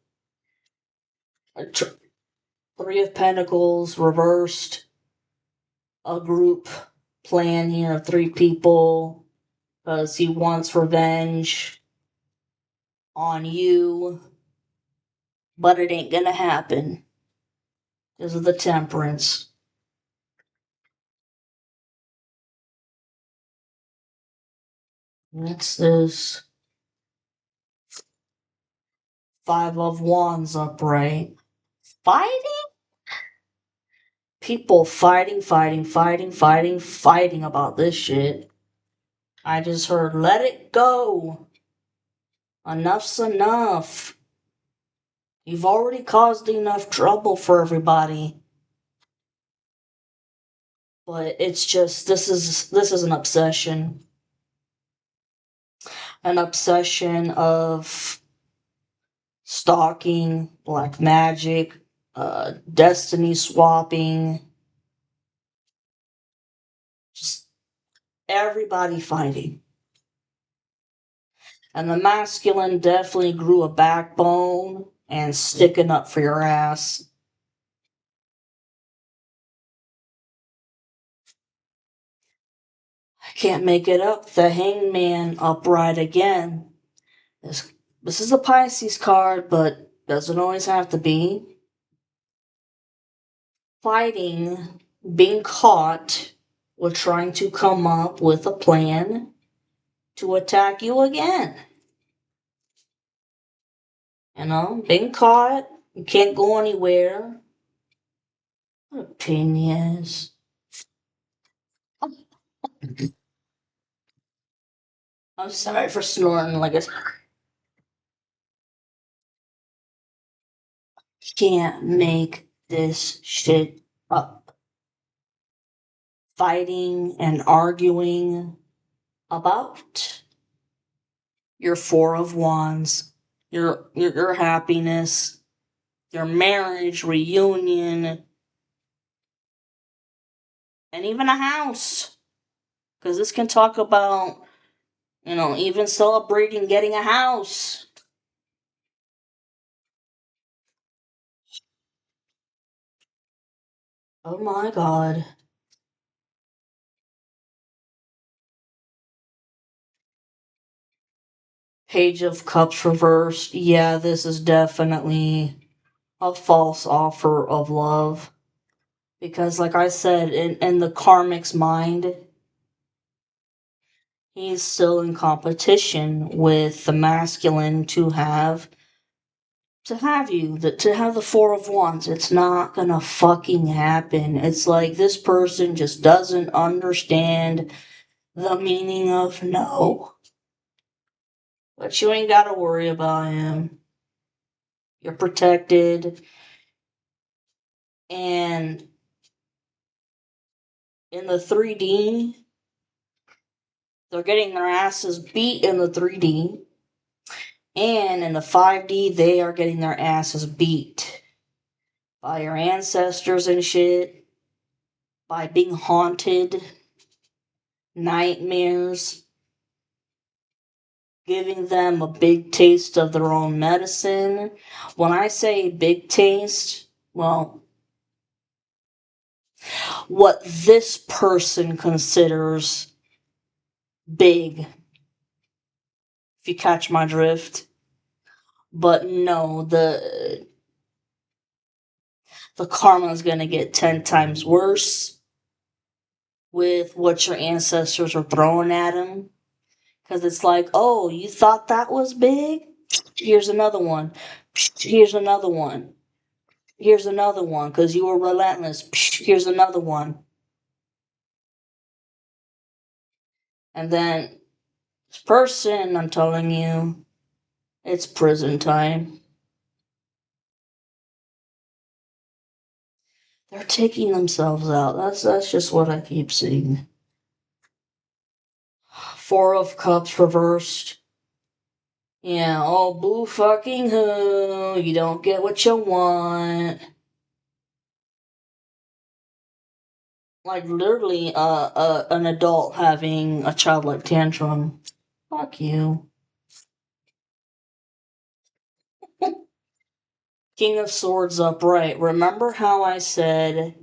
Three of Pentacles reversed. A group plan here of three people because he wants revenge on you, but it ain't gonna happen because of the Temperance. Next is Five of Wands upright. Fighting? People fighting about this shit. I just heard, let it go. Enough's enough. You've already caused enough trouble for everybody. But it's just this is an obsession. An obsession of stalking, black magic, destiny swapping, just everybody fighting. And the masculine definitely grew a backbone and sticking up for your ass. I can't make it up. The hangman upright again. This is a Pisces card, but doesn't always have to be. Fighting, being caught with trying to come up with a plan to attack you again. Being caught, you can't go anywhere. What opinions? I'm sorry for snoring like a. Can't make this shit up. Fighting and arguing about your Four of Wands, your happiness, your marriage, reunion, and even a house. Because this can talk about, even celebrating getting a house. Oh my god. Page of Cups reversed. Yeah, this is definitely a false offer of love. Because, like I said, in the karmic's mind, he's still in competition with the masculine to have you, to have the Four of Wands. It's not gonna fucking happen. It's like this person just doesn't understand the meaning of no. But you ain't gotta worry about him. You're protected. And in the 3D, they're getting their asses beat in the 3D. And in the 5D, they are getting their asses beat by your ancestors and shit, by being haunted, nightmares, giving them a big taste of their own medicine. When I say big taste, well, what this person considers big, if you catch my drift. But no, the karma is going to get 10 times worse with what your ancestors are throwing at him. Because it's like, oh, you thought that was big? Here's another one. Here's another one. Here's another one. Because you were relentless. Here's another one. And then this person, I'm telling you, it's prison time. They're taking themselves out. That's just what I keep seeing. Four of Cups reversed. Yeah, oh boo fucking who. You don't get what you want. Like literally an adult having a childlike tantrum. Fuck you. King of Swords upright. Remember how I said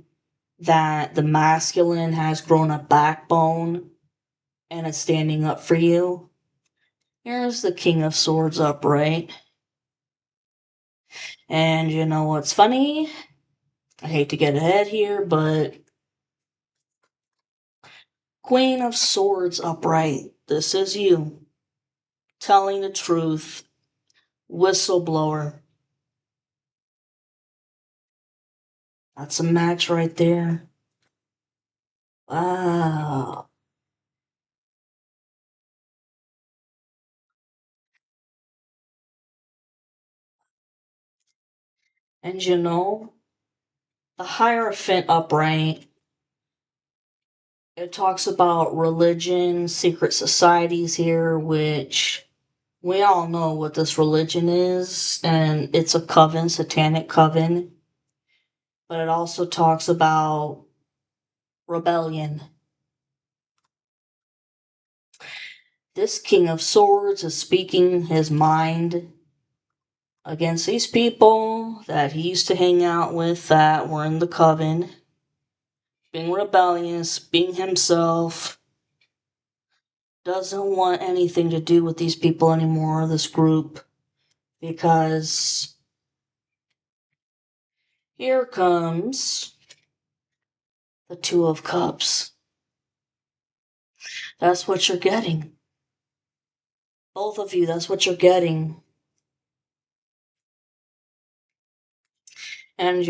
that the masculine has grown a backbone and is standing up for you? Here's the King of Swords upright. And you know what's funny? I hate to get ahead here, but Queen of Swords upright. This is you. Telling the truth. Whistleblower. That's a match right there. Wow. And the Hierophant upright, it talks about religion, secret societies here, which we all know what this religion is, and it's a coven, satanic coven. But it also talks about rebellion. This King of Swords is speaking his mind against these people that he used to hang out with that were in the coven, being rebellious, being himself, doesn't want anything to do with these people anymore, this group, because here comes the Two of Cups. That's what you're getting. Both of you, that's what you're getting. And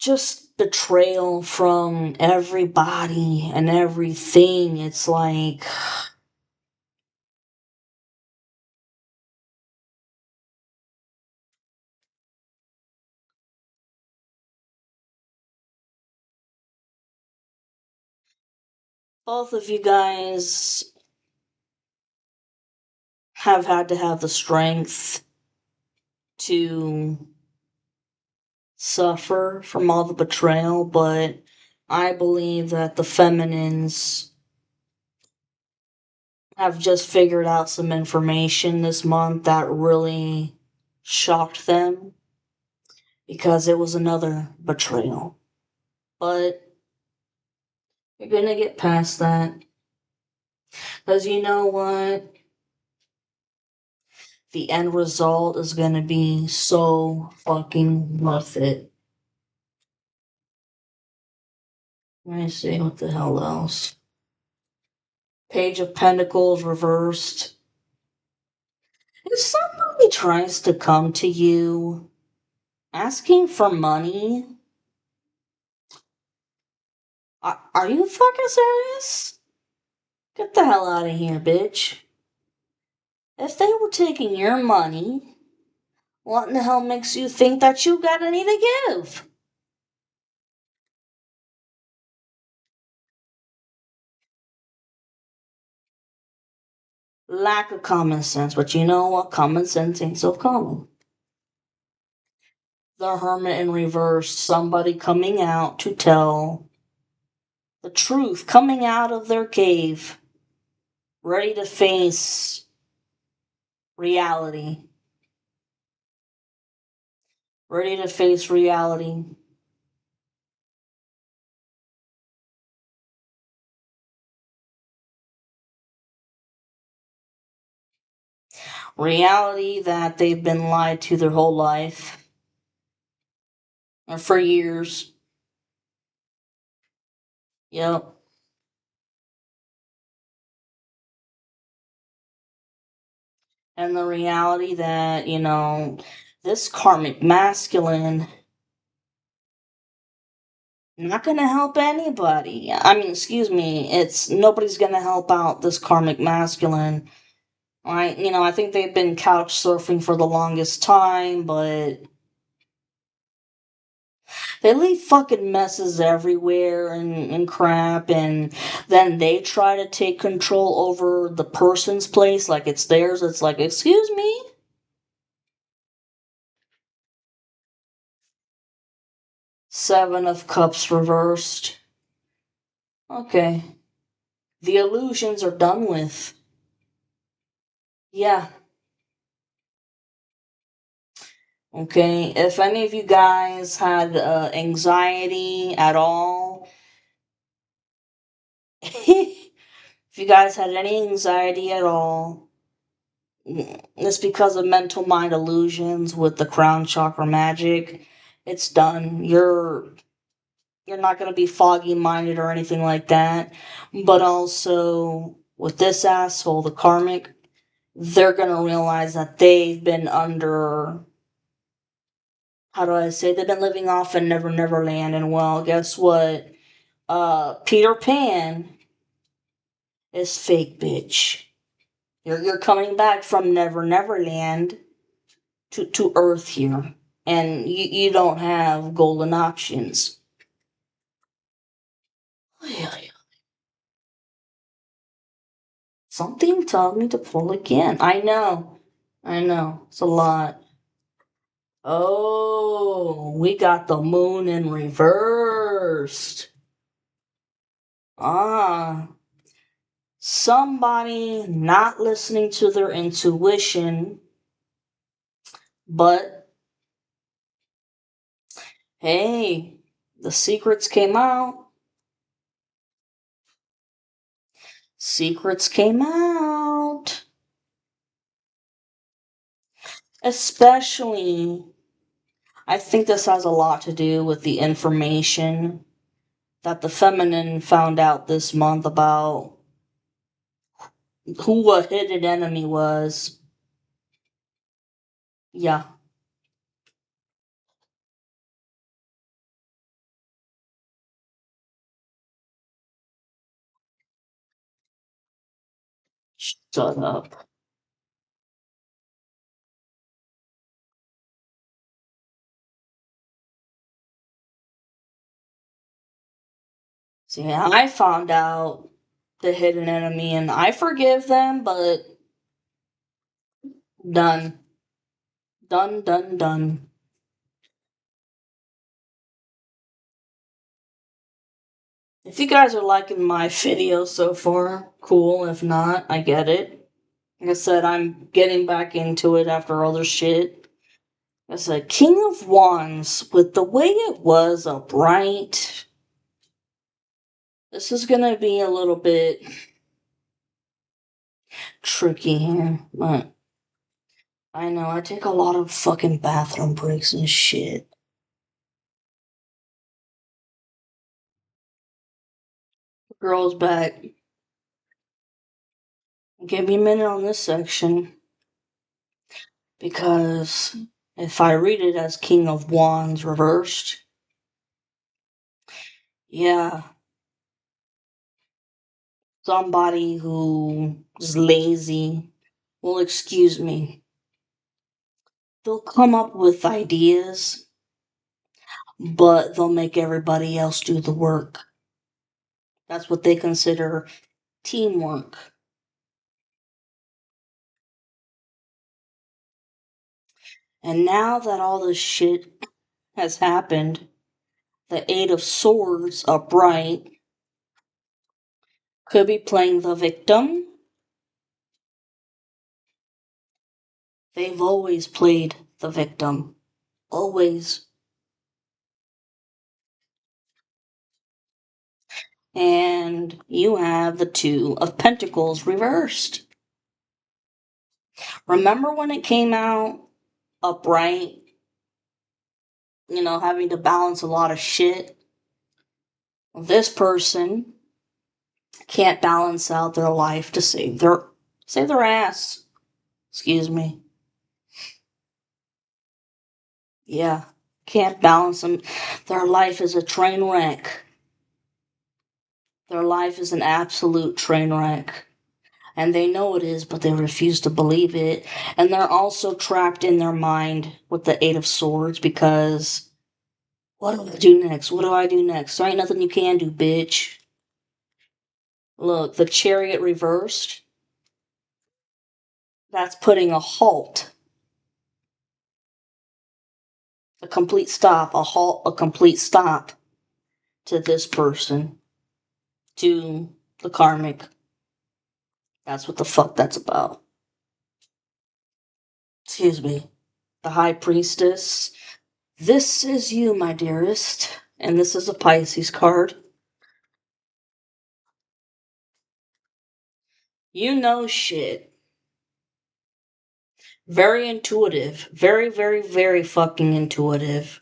just betrayal from everybody and everything. It's like, both of you guys have had to have the strength to suffer from all the betrayal, but I believe that the feminines have just figured out some information this month that really shocked them because it was another betrayal. But you're gonna get past that. Because you know what? The end result is gonna be so fucking worth it. Let me see what the hell else. Page of Pentacles reversed. If somebody tries to come to you asking for money, are you fucking serious? Get the hell out of here, bitch. If they were taking your money, what in the hell makes you think that you got any to give? Lack of common sense, but you know what? Common sense ain't so common. The Hermit in reverse, somebody coming out to tell the truth, coming out of their cave, ready to face reality. Ready to face reality. Reality that they've been lied to their whole life, or for years. Yep. And the reality that, this karmic masculine not gonna help anybody. I mean, excuse me, it's nobody's gonna help out this karmic masculine. I think they've been couch surfing for the longest time, but they leave fucking messes everywhere and crap, and then they try to take control over the person's place like it's theirs. It's like, excuse me? Seven of Cups reversed. Okay. The illusions are done with. Yeah. Okay. If any of you guys had anxiety at all, if you guys had any anxiety at all, it's because of mental mind illusions with the crown chakra magic. It's done. You're not going to be foggy minded or anything like that. But also with this asshole, the karmic, they're going to realize that they've been under, how do I say, they've been living off in Never Never Land, and well, guess what? Peter Pan is fake, bitch. You're coming back from Never Never Land to Earth here, and you don't have golden options. Something tells me to pull again. I know. It's a lot. Oh, we got the moon in reversed. Ah, somebody not listening to their intuition, but hey, the secrets came out. Secrets came out. Especially, I think this has a lot to do with the information that the feminine found out this month about who a hidden enemy was. Yeah. Shut up. See, I found out the hidden enemy and I forgive them, but done. Done, done, done. If you guys are liking my video so far, cool. If not, I get it. Like I said, I'm getting back into it after all this shit. Like I said, King of Wands, with the way it was upright, this is gonna be a little bit tricky here, but I know I take a lot of fucking bathroom breaks and shit. Girl's back. Give me a minute on this section because if I read it as King of Wands reversed, yeah, somebody who is lazy will excuse me. They'll come up with ideas, but they'll make everybody else do the work. That's what they consider teamwork. And now that all this shit has happened, the Eight of Swords upright could be playing the victim. They've always played the victim. Always. And you have the Two of Pentacles reversed. Remember when it came out upright? You know, having to balance a lot of shit. This person can't balance out their life to save their ass. Excuse me. Yeah, can't balance them. Their life is a train wreck. Their life is an absolute train wreck. And they know it is, but they refuse to believe it. And they're also trapped in their mind with the Eight of Swords because what do I do next? What do I do next? There ain't nothing you can do, bitch. Look, the Chariot reversed. That's putting a halt, a complete stop, a halt, a complete stop to this person, to the karmic. That's what the fuck that's about. Excuse me. The High Priestess. This is you, my dearest. And this is a Pisces card. You know shit. Very intuitive. Very, very, very fucking intuitive.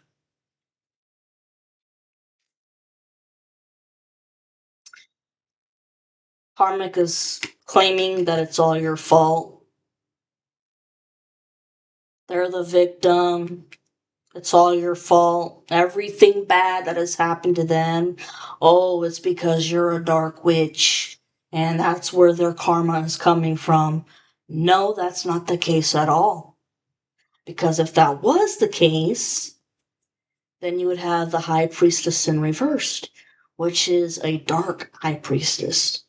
Karmic is claiming that it's all your fault. They're the victim. It's all your fault. Everything bad that has happened to them. Oh, it's because you're a dark witch. And that's where their karma is coming from. No, that's not the case at all. Because if that was the case, then you would have the High Priestess in reversed, which is a dark High Priestess.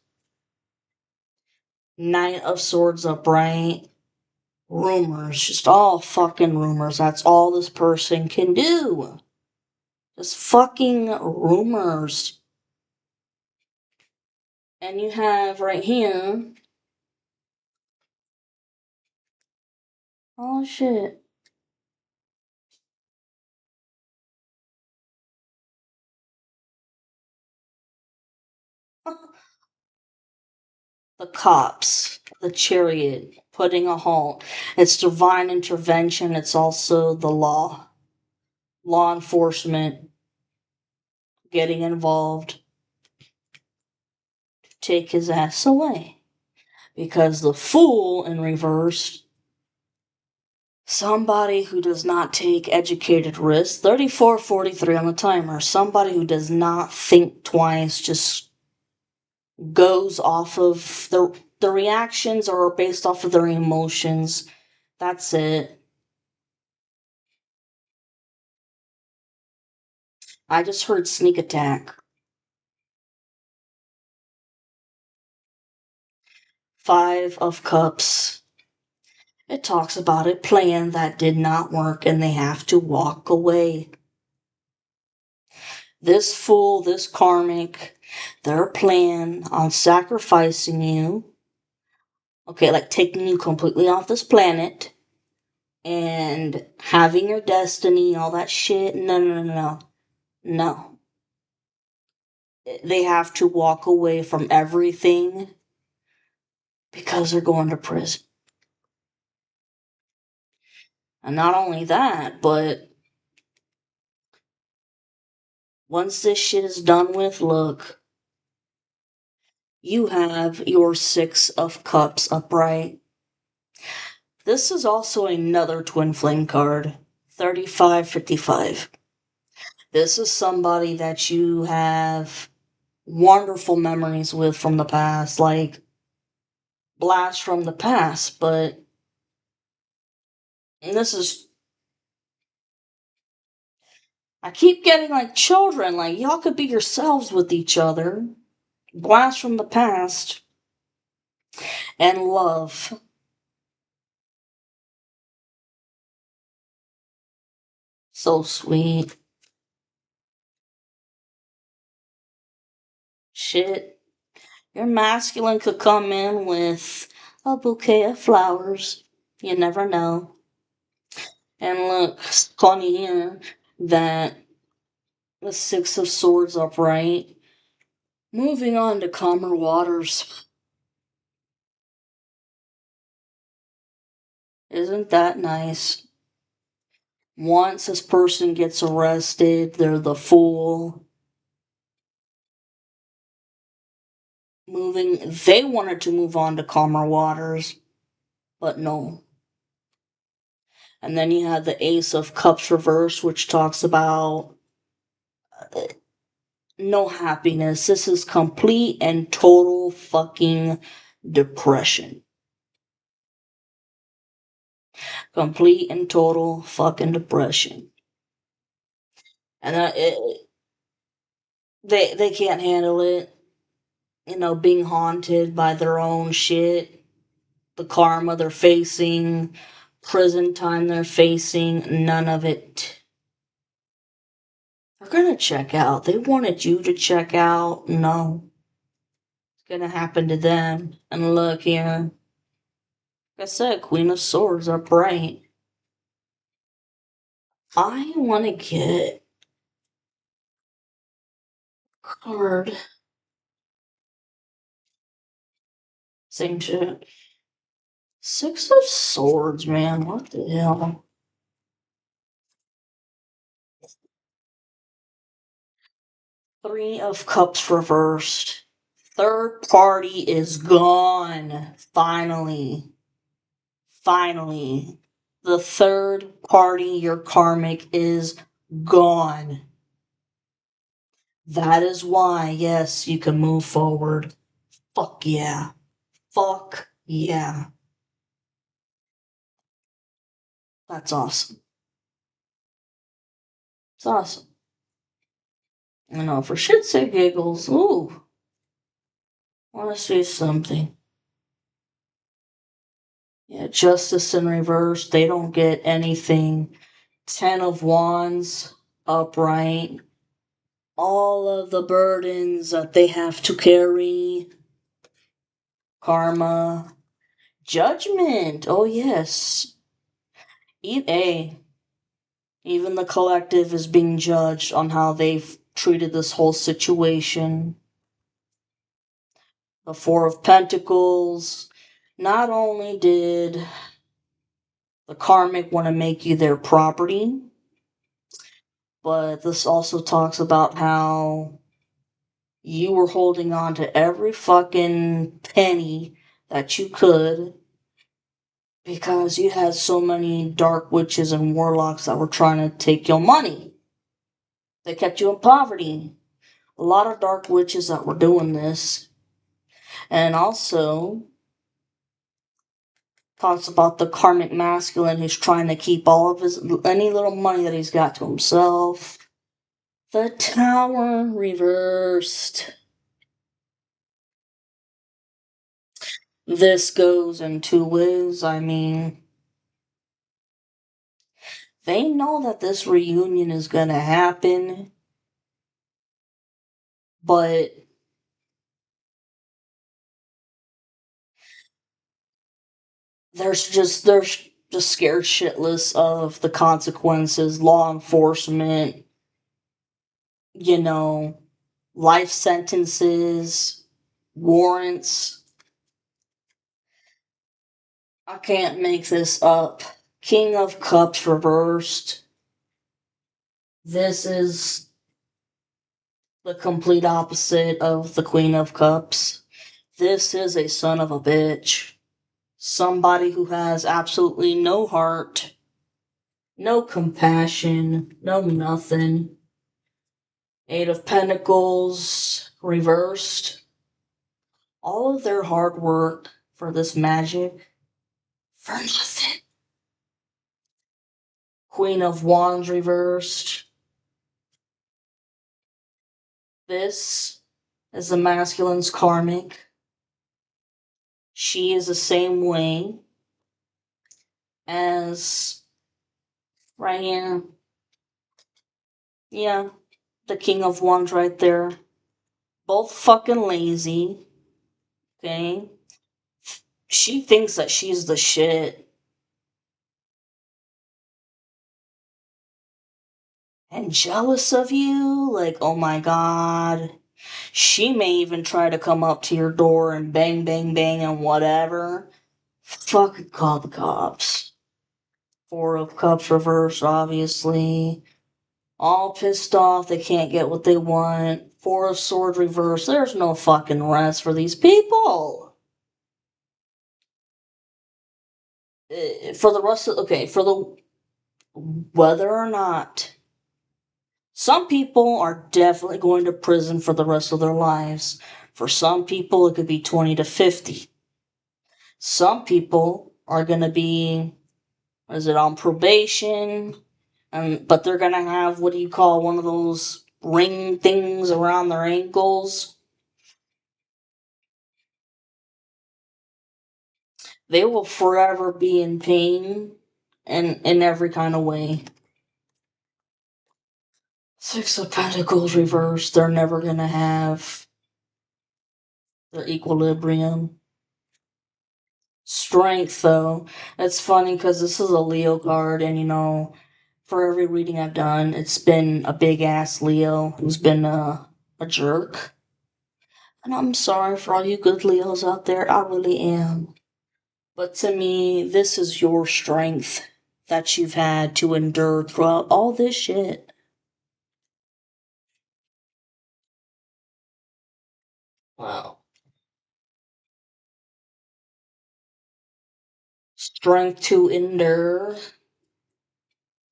Knight of Swords upright. Rumors, just all fucking rumors. That's all this person can do. Just fucking rumors. And you have right here. Oh shit. The cops, the chariot, putting a halt. It's divine intervention. It's also the law enforcement getting involved to take his ass away. Because the fool in reverse, somebody who does not take educated risks, 34:43 on the timer, somebody who does not think twice, just goes off of the the reactions are based off of their emotions. That's it. I just heard sneak attack. 5 of Cups. It talks about a plan that did not work and they have to walk away. This fool, this karmic, their plan on sacrificing you, okay, like taking you completely off this planet and having your destiny, all that shit. No, no, no, no. No. They have to walk away from everything because they're going to prison. And not only that, but once this shit is done with, look, you have your 6 of Cups upright. This is also another twin flame card. 3555. This is somebody that you have wonderful memories with from the past, like blast from the past, but this is, I keep getting like children, like y'all could be yourselves with each other. Blast from the past and love. So sweet. Shit. Your masculine could come in with a bouquet of flowers. You never know. And look, it's funny here that the 6 of Swords upright. Moving on to calmer waters. Isn't that nice? Once this person gets arrested, they're the fool. They wanted to move on to calmer waters, but no. And then you have the Ace of Cups reverse, which talks about no happiness. This is complete and total fucking depression. Complete and total fucking depression. And they can't handle it. You know, being haunted by their own shit, the karma they're facing, prison time they're facing, none of it. They're gonna check out. They wanted you to check out. No. It's gonna happen to them. And look here. Like I said, Queen of Swords upright. I wanna get card. Same shit. 6 of Swords, man. What the hell? 3 of Cups reversed. Third party is gone. Finally. Finally. The third party, your karmic, is gone. That is why, yes, you can move forward. Fuck yeah. Fuck yeah. That's awesome. It's awesome. You know, for shits and giggles, ooh, wanna see something. Yeah, Justice in reverse, they don't get anything. 10 of Wands, upright. All of the burdens that they have to carry. Karma. Judgment, oh yes. Even the collective is being judged on how they've treated this whole situation. The 4 of Pentacles. Not only did the karmic want to make you their property, but this also talks about how you were holding on to every fucking penny that you could because you had so many dark witches and warlocks that were trying to take your money. They kept you in poverty. A lot of dark witches that were doing this. And also, Talks about the karmic masculine who's trying to keep all of his any little money that he's got to himself. The Tower reversed. This goes in two ways. I mean, they know that this reunion is gonna happen, but they're just scared shitless of the consequences, law enforcement, you know, life sentences, warrants. I can't make this up. King of Cups reversed. This is the complete opposite of the Queen of Cups. This is a son of a bitch. Somebody who has absolutely no heart, no compassion, no nothing. Eight of Pentacles reversed. All of their hard work for this magic for nothing. Queen of Wands reversed. This is the masculine's karmic. She is the same way as right here. Yeah, the King of Wands right there. Both fucking lazy. Okay? She thinks that she's the shit. And jealous of you? Like, oh my god. She may even try to come up to your door and bang, bang, bang, and whatever. Fucking call the cops. Four of Cups reversed, obviously. All pissed off, they can't get what they want. Four of Swords reversed. There's no fucking rest for these people. For the rest of, okay, for the, whether or not, some people are definitely going to prison for the rest of their lives. For some people, it could be 20 to 50. Some people are going to be, what is it, on probation, but they're going to have, what do you call, one of those ring things around their ankles. They will forever be in pain and in every kind of way. Six of Pentacles reversed. They're never going to have their equilibrium. Strength, though. It's funny because this is a Leo card, and for every reading I've done, it's been a big ass Leo who's been a jerk. And I'm sorry for all you good Leos out there. I really am. But to me, this is your strength that you've had to endure throughout all this shit. Wow. Strength to endure.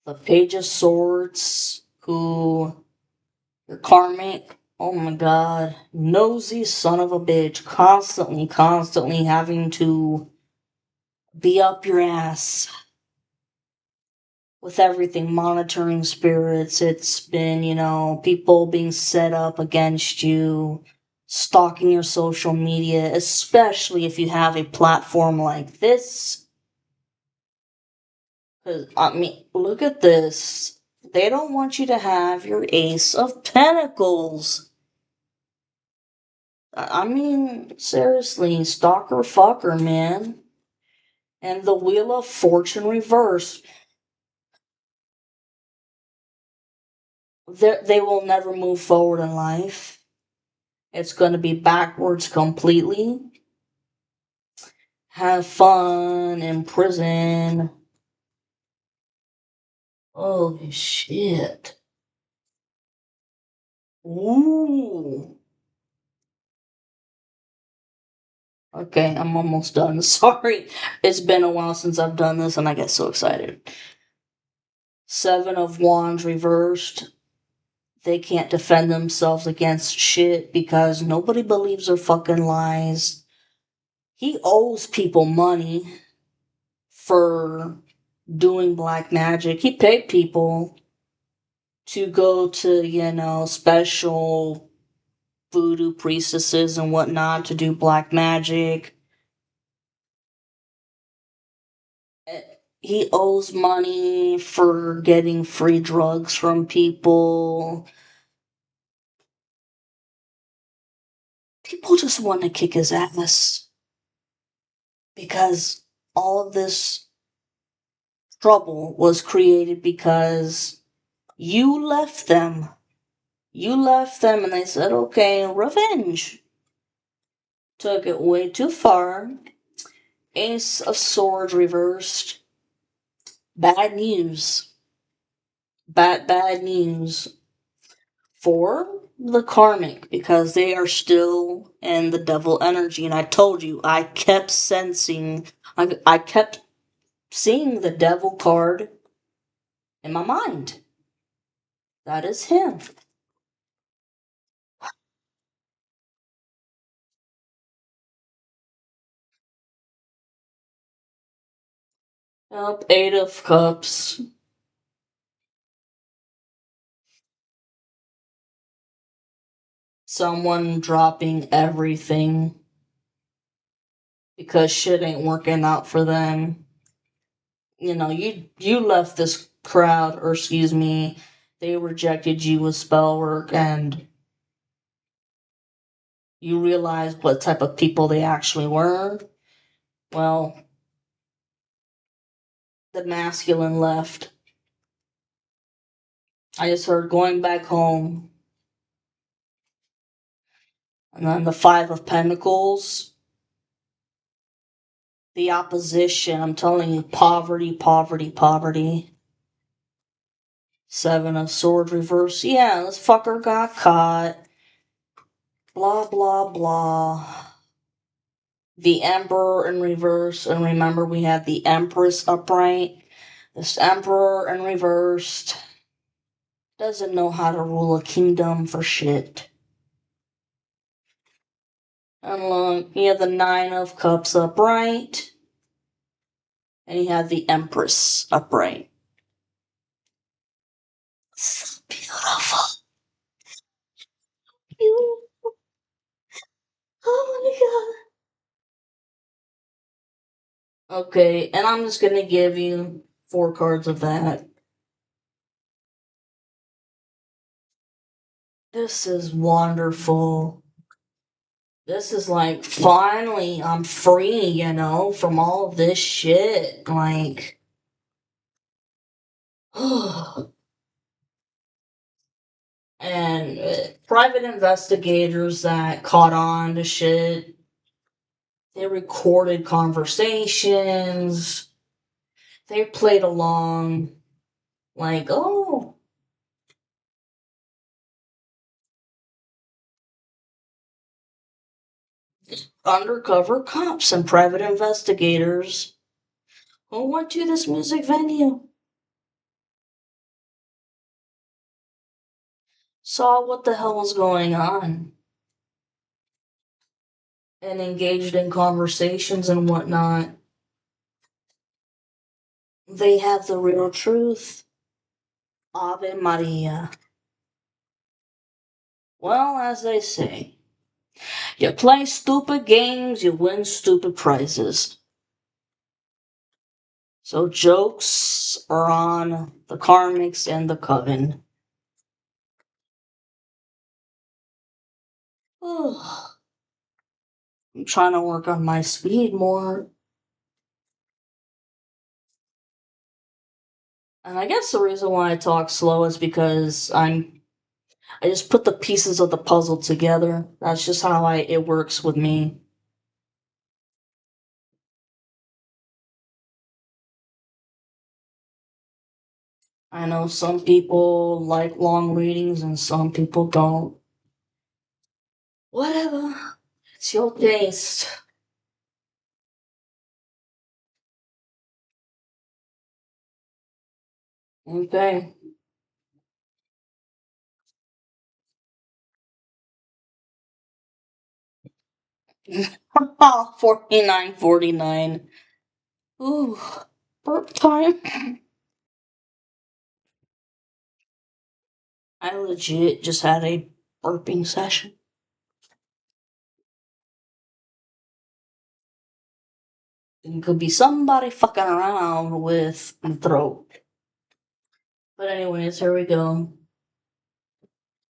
The Page of Swords, who, your karmic, oh my god, nosy son of a bitch, constantly having to be up your ass with everything, monitoring spirits. It's been, people being set up against you, stalking your social media, especially if you have a platform like this. Because, I mean, look at this. They don't want you to have your Ace of Pentacles. I mean, seriously, stalker fucker, man. And the Wheel of Fortune reversed. They will never move forward in life. It's going to be backwards completely. Have fun in prison. Holy shit. Ooh. Okay, I'm almost done. Sorry. It's been a while since I've done this and I get so excited. Seven of Wands reversed. They can't defend themselves against shit because nobody believes their fucking lies. He owes people money. for doing black magic. He paid people to go to, special voodoo priestesses and whatnot to do black magic. He owes money for getting free drugs from people. People just want to kick his ass because all of this trouble was created because you left them. You left them and they said, okay, revenge. Took it way too far. Ace of Swords reversed. Bad news. Bad news for the karmic because they are still in the devil energy. And I told you, I kept sensing, I kept seeing the devil card in my mind. That is him. Yep, Eight of Cups. Someone dropping everything because shit ain't working out for them. You left this crowd, or excuse me, they rejected you with spell work, and you realize what type of people they actually were. Well, the masculine left. I just heard going back home. And then the Five of Pentacles. The opposition. I'm telling you, poverty, poverty, poverty. Seven of Swords reverse. Yeah, this fucker got caught. Blah, blah, blah. The Emperor in reverse. And remember, we had the Empress upright. This Emperor in reversed doesn't know how to rule a kingdom for shit. And look, he had the Nine of Cups upright. And he had the Empress upright. So beautiful. Oh my god. Okay, and I'm just gonna give you 4 cards of that. This is wonderful. This is like, finally, I'm free, from all of this shit. Like, and private investigators that caught on to shit, they recorded conversations, they played along, like, oh, undercover cops and private investigators who went to this music venue saw what the hell was going on and engaged in conversations and whatnot. They have the real truth. Ave Maria. Well, as they say, you play stupid games, you win stupid prizes. So jokes are on the Karmics and the Coven. Oh, I'm trying to work on my speed more. And I guess the reason why I talk slow is because I just put the pieces of the puzzle together. That's just how it works with me. I know some people like long readings and some people don't. Whatever. It's your taste. Okay. 49.49. Ooh. Burp time. I legit just had a burping session. It could be somebody fucking around with the throat. But anyways, here we go.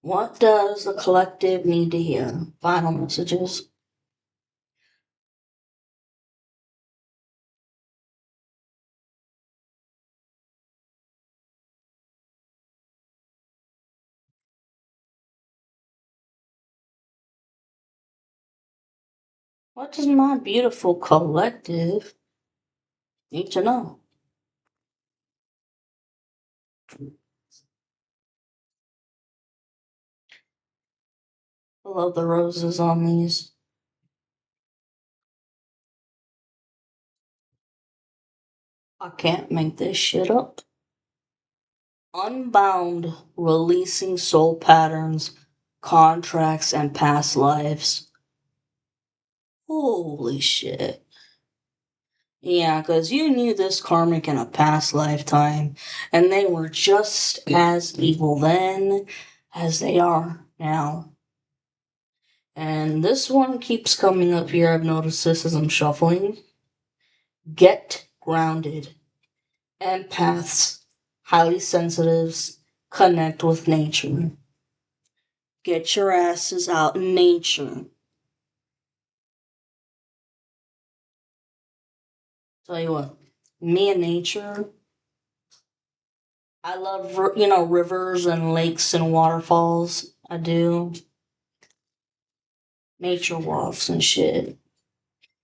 What does the collective need to hear? Final messages. What does my beautiful collective need to know? I love the roses on these. I can't make this shit up. Unbound, releasing soul patterns, contracts, and past lives. Holy shit. Yeah, because you knew this karmic in a past lifetime, and they were just as evil then as they are now. And this one keeps coming up here. I've noticed this as I'm shuffling. Get grounded. Empaths, highly sensitives, connect with nature. Get your asses out in nature. Tell you what, me and nature, I love, rivers and lakes and waterfalls. I do. Nature walks and shit.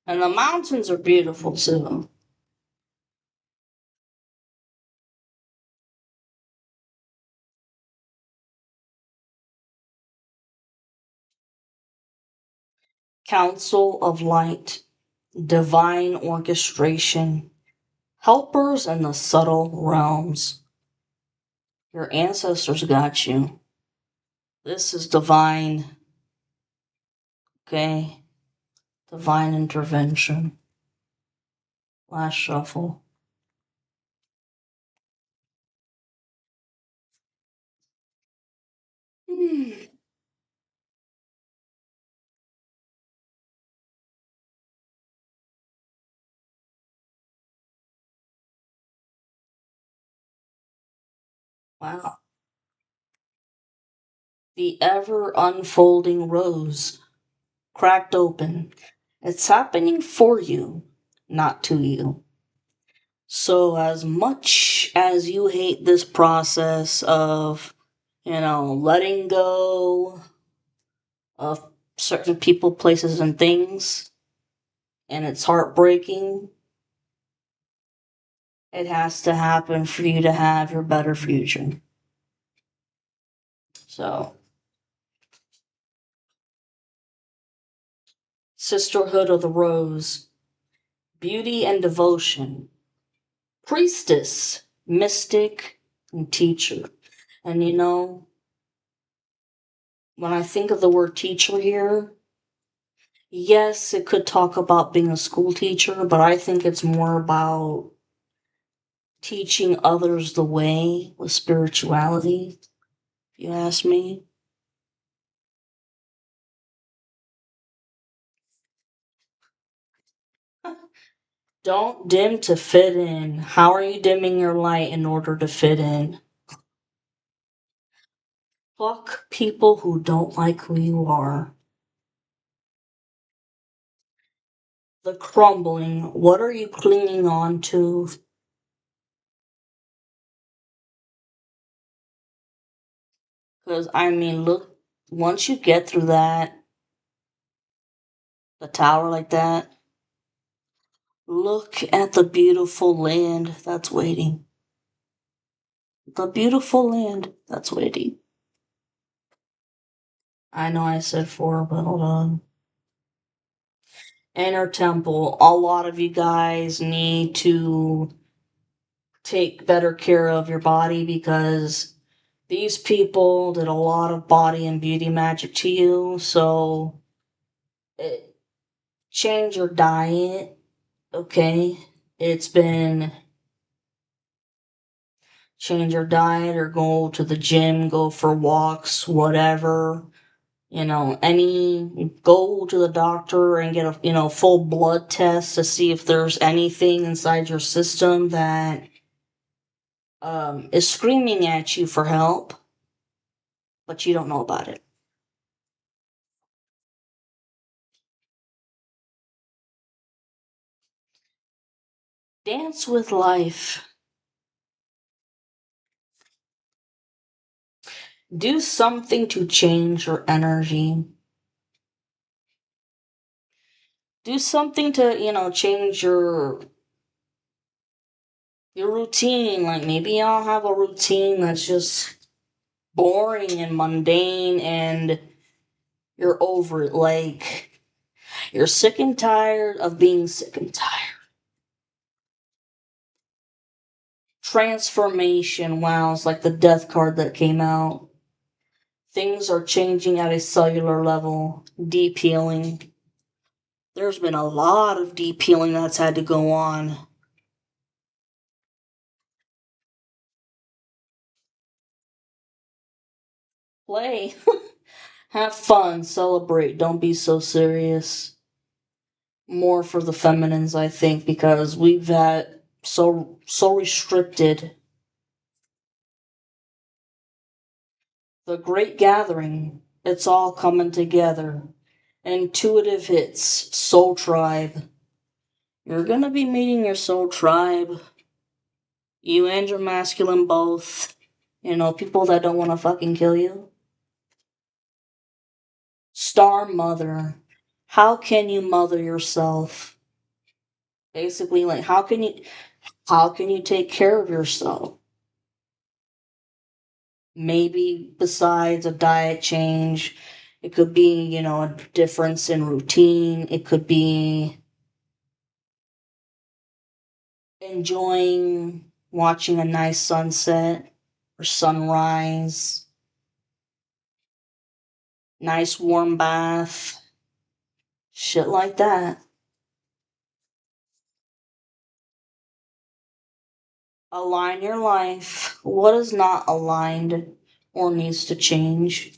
And the mountains are beautiful too. Council of Light, divine orchestration, helpers in the subtle realms. Your ancestors got you. This is divine, okay? Divine intervention. Last shuffle. Hmm. Wow. The ever unfolding rose, cracked open. It's happening for you, not to you. So, as much as you hate this process of, letting go of certain people, places, and things, and it's heartbreaking, it has to happen for you to have your better future. So, Sisterhood of the Rose, beauty and devotion, priestess, mystic, and teacher. And when I think of the word teacher here, yes, it could talk about being a school teacher, but I think it's more about teaching others the way with spirituality, if you ask me. Don't dim to fit in. How are you dimming your light in order to fit in? Fuck people who don't like who you are. The crumbling. What are you clinging on to? Because, look, once you get through the tower like that, look at the beautiful land that's waiting. The beautiful land that's waiting. I know I said four, but hold on. Inner temple. A lot of you guys need to take better care of your body because these people did a lot of body and beauty magic to you. So, change your diet, okay? It's been change your diet or go to the gym, go for walks, whatever. Go to the doctor and get a, full blood test to see if there's anything inside your system that is screaming at you for help, but you don't know about it. Dance with life. Do something to change your energy. Do something to, change your routine. Like maybe I'll have a routine that's just boring and mundane and you're over it. Like you're sick and tired of being sick and tired. Transformation, wow, it's like the death card that came out. Things are changing at a cellular level. Deep healing. There's been a lot of deep healing that's had to go on. Play. Have fun, celebrate, don't be so serious. More for the feminines, I think, because we've had so restricted. The Great Gathering, it's all coming together. Intuitive hits, Soul Tribe. You're gonna be meeting your soul tribe. You and your masculine both. People that don't wanna fucking kill you. Star Mother. How can you mother yourself? Basically, like how can you take care of yourself? Maybe besides a diet change, it could be, a difference in routine. It could be enjoying watching a nice sunset or sunrise, nice warm bath, shit like that. Align your life. What is not aligned or needs to change?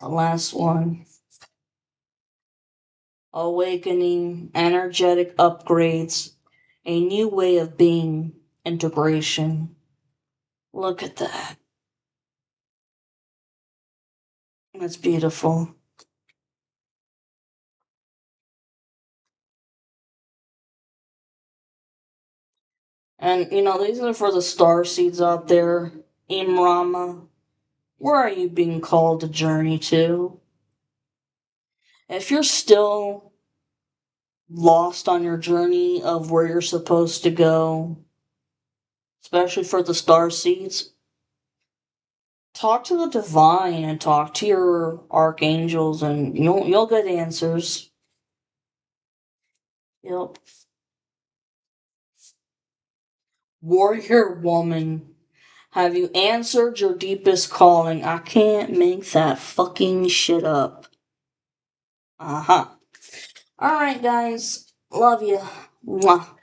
The last one. Awakening, energetic upgrades, a new way of being, integration. Look at that. That's beautiful. And these are for the star seeds out there. Imrama, where are you being called to journey to? If you're still lost on your journey of where you're supposed to go, especially for the star seeds, talk to the divine and talk to your archangels and you'll get answers. Yep. Warrior woman, have you answered your deepest calling? I can't make that fucking shit up. Uh-huh. Alright guys, love you. Mwah.